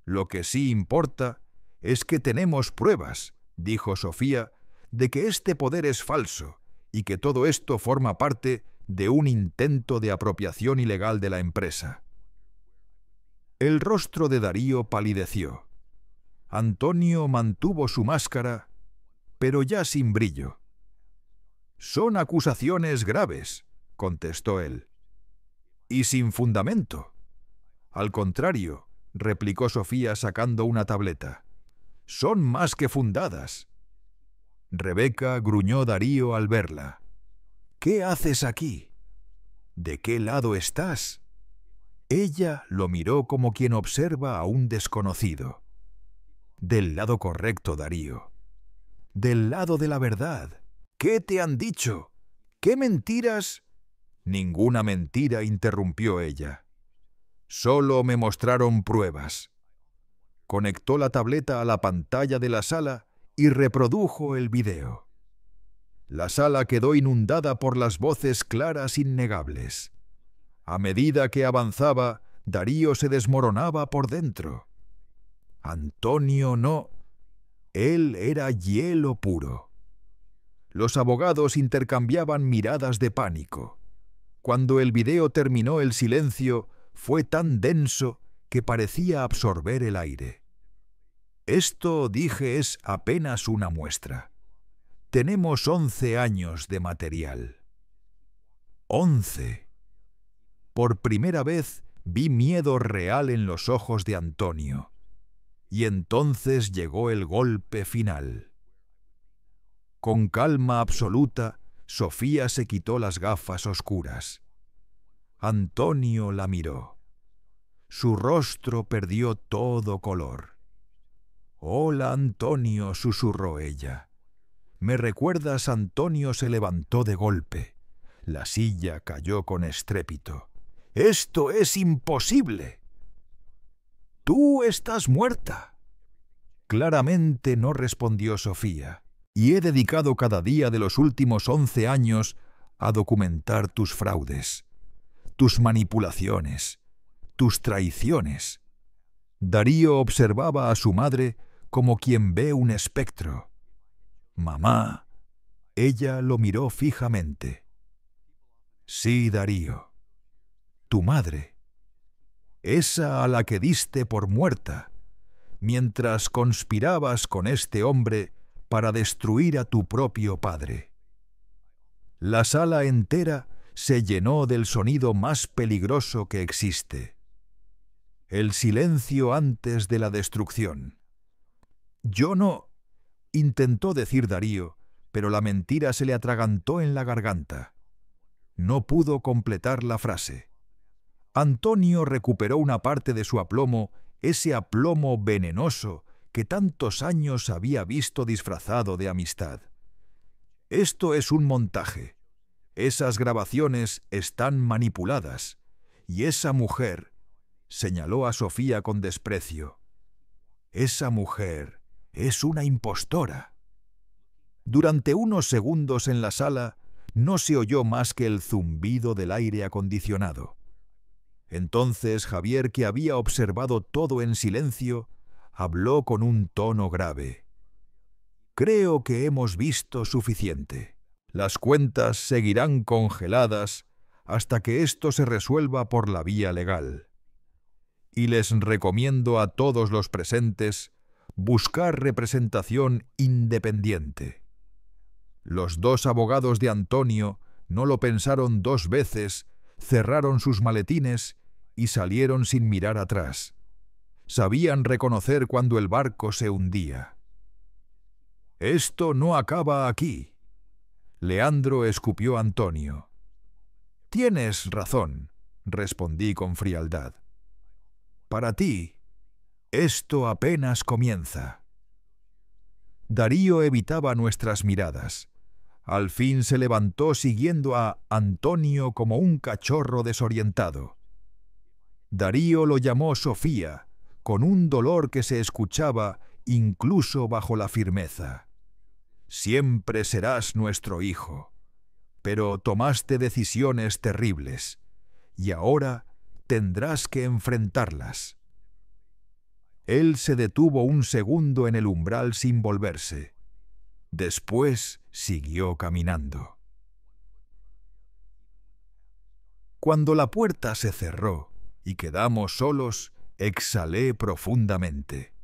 Lo que sí importa es que tenemos pruebas, dijo Sofía, de que este poder es falso y que todo esto forma parte de un intento de apropiación ilegal de la empresa. El rostro de Darío palideció. Antonio mantuvo su máscara, pero ya sin brillo. Son acusaciones graves, contestó él. Y sin fundamento. Al contrario, replicó Sofía sacando una tableta. Son más que fundadas. Rebeca, gruñó Darío al verla. ¿Qué haces aquí? ¿De qué lado estás? Ella lo miró como quien observa a un desconocido. Del lado correcto, Darío. Del lado de la verdad. ¿Qué te han dicho? ¿Qué mentiras? Ninguna mentira, interrumpió ella. Solo me mostraron pruebas. Conectó la tableta a la pantalla de la sala y reprodujo el video. La sala quedó inundada por las voces claras innegables. A medida que avanzaba, Darío se desmoronaba por dentro. Antonio no. Él era hielo puro. Los abogados intercambiaban miradas de pánico. Cuando el video terminó, el silencio fue tan denso que parecía absorber el aire. Esto, dije, es apenas una muestra. Tenemos 11 años de material. 11. Por primera vez vi miedo real en los ojos de Antonio. Y entonces llegó el golpe final. Con calma absoluta, Sofía se quitó las gafas oscuras. Antonio la miró. Su rostro perdió todo color. «Hola, Antonio», susurró ella. «¿Me recuerdas?» Antonio se levantó de golpe. La silla cayó con estrépito. «Esto es imposible. Tú estás muerta». «Claramente no», respondió Sofía, «y he dedicado cada día de los últimos 11 años a documentar tus fraudes, tus manipulaciones, tus traiciones». Darío observaba a su madre como quien ve un espectro. «Mamá». Ella lo miró fijamente. «Sí, Darío. Tu madre. Esa a la que diste por muerta, mientras conspirabas con este hombre para destruir a tu propio padre». La sala entera se llenó del sonido más peligroso que existe: el silencio antes de la destrucción. «Yo no», intentó decir Darío, pero la mentira se le atragantó en la garganta. No pudo completar la frase. Antonio recuperó una parte de su aplomo, ese aplomo venenoso que tantos años había visto disfrazado de amistad. «Esto es un montaje. Esas grabaciones están manipuladas. Y esa mujer», señaló a Sofía con desprecio, «esa mujer es una impostora». Durante unos segundos en la sala no se oyó más que el zumbido del aire acondicionado. Entonces Javier, que había observado todo en silencio, habló con un tono grave. «Creo que hemos visto suficiente. Las cuentas seguirán congeladas hasta que esto se resuelva por la vía legal. Y les recomiendo a todos los presentes buscar representación independiente». Los dos abogados de Antonio no lo pensaron 2 veces, cerraron sus maletines y salieron sin mirar atrás. Sabían reconocer cuando el barco se hundía. «Esto no acaba aquí», Leandro escupió a Antonio. «Tienes razón», respondí con frialdad. «Para ti, esto apenas comienza». Darío evitaba nuestras miradas. Al fin se levantó siguiendo a Antonio como un cachorro desorientado. Darío lo llamó Sofía, con un dolor que se escuchaba incluso bajo la firmeza. «Siempre serás nuestro hijo, pero tomaste decisiones terribles, y ahora tendrás que enfrentarlas». Él se detuvo un segundo en el umbral sin volverse. Después siguió caminando. Cuando la puerta se cerró y quedamos solos, exhalé profundamente.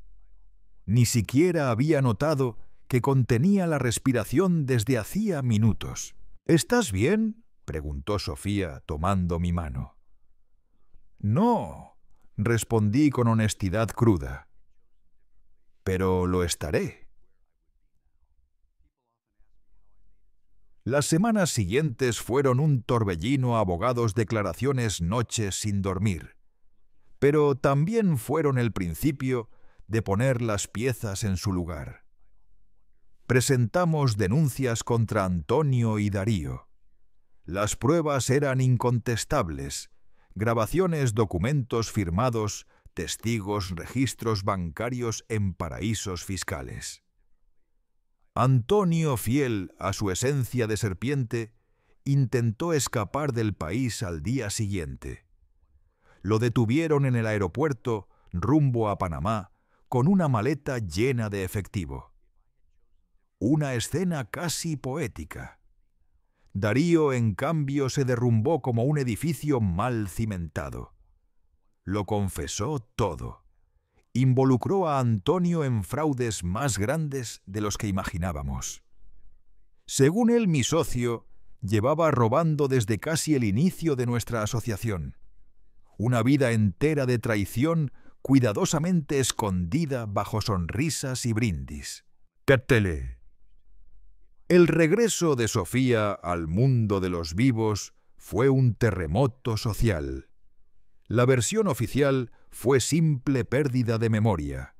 Ni siquiera había notado que contenía la respiración desde hacía minutos. «¿Estás bien?», preguntó Sofía, tomando mi mano. «No», respondí con honestidad cruda. «Pero lo estaré». Las semanas siguientes fueron un torbellino, abogados, declaraciones, noches sin dormir. Pero también fueron el principio de poner las piezas en su lugar. Presentamos denuncias contra Antonio y Darío. Las pruebas eran incontestables: grabaciones, documentos firmados, testigos, registros bancarios en paraísos fiscales. Antonio, fiel a su esencia de serpiente, intentó escapar del país al día siguiente. Lo detuvieron en el aeropuerto, rumbo a Panamá, con una maleta llena de efectivo. Una escena casi poética. Darío, en cambio, se derrumbó como un edificio mal cimentado. Lo confesó todo. Involucró a Antonio en fraudes más grandes de los que imaginábamos. Según él, mi socio llevaba robando desde casi el inicio de nuestra asociación. Una vida entera de traición cuidadosamente escondida bajo sonrisas y brindis. «Catele». El regreso de Sofía al mundo de los vivos fue un terremoto social. La versión oficial fue simple pérdida de memoria.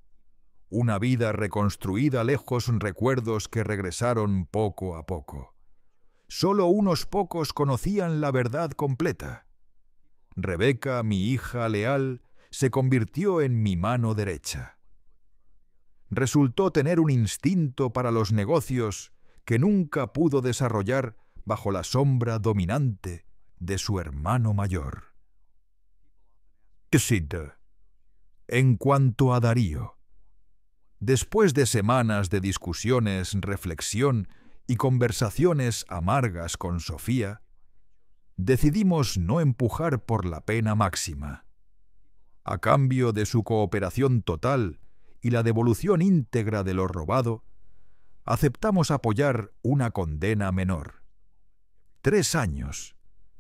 Una vida reconstruida, lejos recuerdos que regresaron poco a poco. Solo unos pocos conocían la verdad completa. Rebeca, mi hija leal, se convirtió en mi mano derecha. Resultó tener un instinto para los negocios que nunca pudo desarrollar bajo la sombra dominante de su hermano mayor. En cuanto a Darío, después de semanas de discusiones, reflexión y conversaciones amargas con Sofía, decidimos no empujar por la pena máxima. A cambio de su cooperación total y la devolución íntegra de lo robado, aceptamos apoyar una condena menor. 3 años,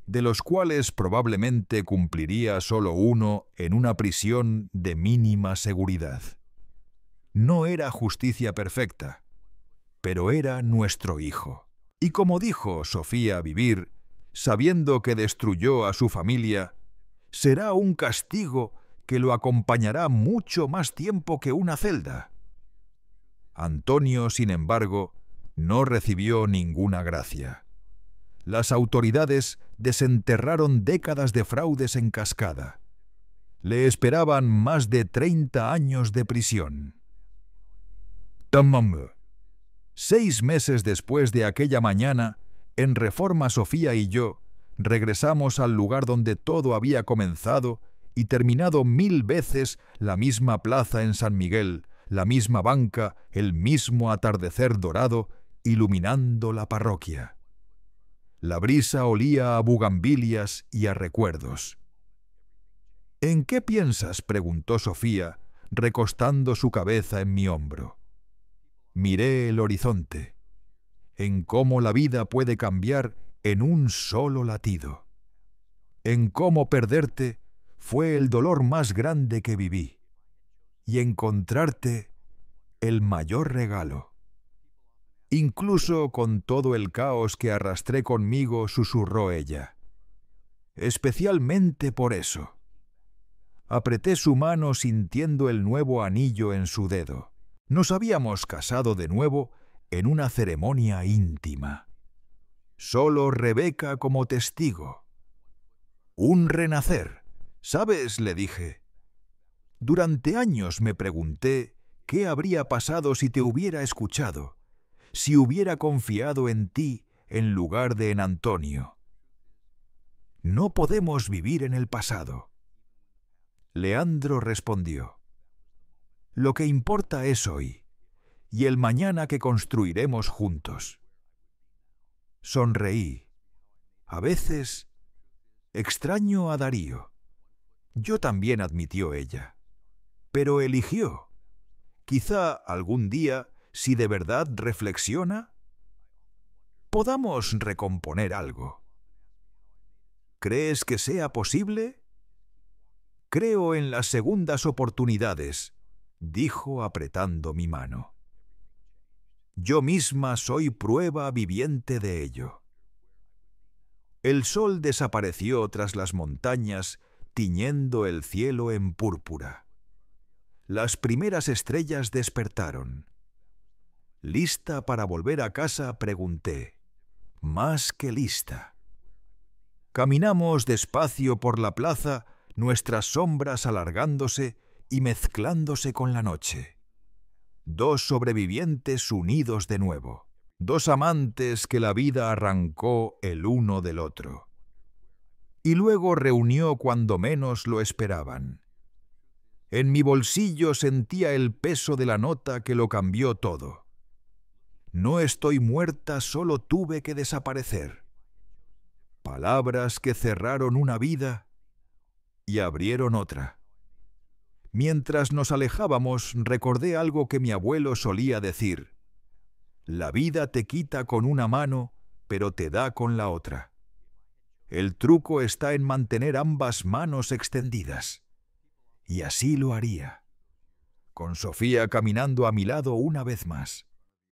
de los cuales probablemente cumpliría solo 1 en una prisión de mínima seguridad. No era justicia perfecta, pero era nuestro hijo. Y como dijo Sofía Vivir, sabiendo que destruyó a su familia, será un castigo que lo acompañará mucho más tiempo que una celda. Antonio, sin embargo, no recibió ninguna gracia. Las autoridades desenterraron décadas de fraudes en cascada. Le esperaban más de 30 años de prisión. 6 meses después de aquella mañana, en Reforma, Sofía y yo regresamos al lugar donde todo había comenzado y terminado 1000 veces, la misma plaza en San Miguel, la misma banca, el mismo atardecer dorado, iluminando la parroquia. La brisa olía a bugambilias y a recuerdos. ¿En qué piensas?, preguntó Sofía, recostando su cabeza en mi hombro. Miré el horizonte, en cómo la vida puede cambiar en un solo latido, en cómo perderte fue el dolor más grande que viví, y encontrarte el mayor regalo. Incluso con todo el caos que arrastré conmigo, susurró ella. Especialmente por eso. Apreté su mano sintiendo el nuevo anillo en su dedo. Nos habíamos casado de nuevo en una ceremonia íntima. Solo Rebeca como testigo. Un renacer. ¿Sabes?, le dije. Durante años me pregunté qué habría pasado si te hubiera escuchado, si hubiera confiado en ti en lugar de en Antonio. No podemos vivir en el pasado. Leandro respondió. Lo que importa es hoy, y el mañana que construiremos juntos. Sonreí. A veces extraño a Darío. Yo también, admitió ella. Pero eligió. Quizá algún día, si de verdad reflexiona, podamos recomponer algo. ¿Crees que sea posible? Creo en las segundas oportunidades, dijo apretando mi mano. Yo misma soy prueba viviente de ello. El sol desapareció tras las montañas, tiñendo el cielo en púrpura. Las primeras estrellas despertaron. ¿Lista para volver a casa?, pregunté. Más que lista. Caminamos despacio por la plaza, nuestras sombras alargándose y mezclándose con la noche. 2 sobrevivientes unidos de nuevo. 2 amantes que la vida arrancó el uno del otro. Y luego reunió cuando menos lo esperaban. En mi bolsillo sentía el peso de la nota que lo cambió todo. No estoy muerta, solo tuve que desaparecer. Palabras que cerraron una vida y abrieron otra. Mientras nos alejábamos, recordé algo que mi abuelo solía decir. La vida te quita con una mano, pero te da con la otra. El truco está en mantener ambas manos extendidas. Y así lo haría, con Sofía caminando a mi lado una vez más.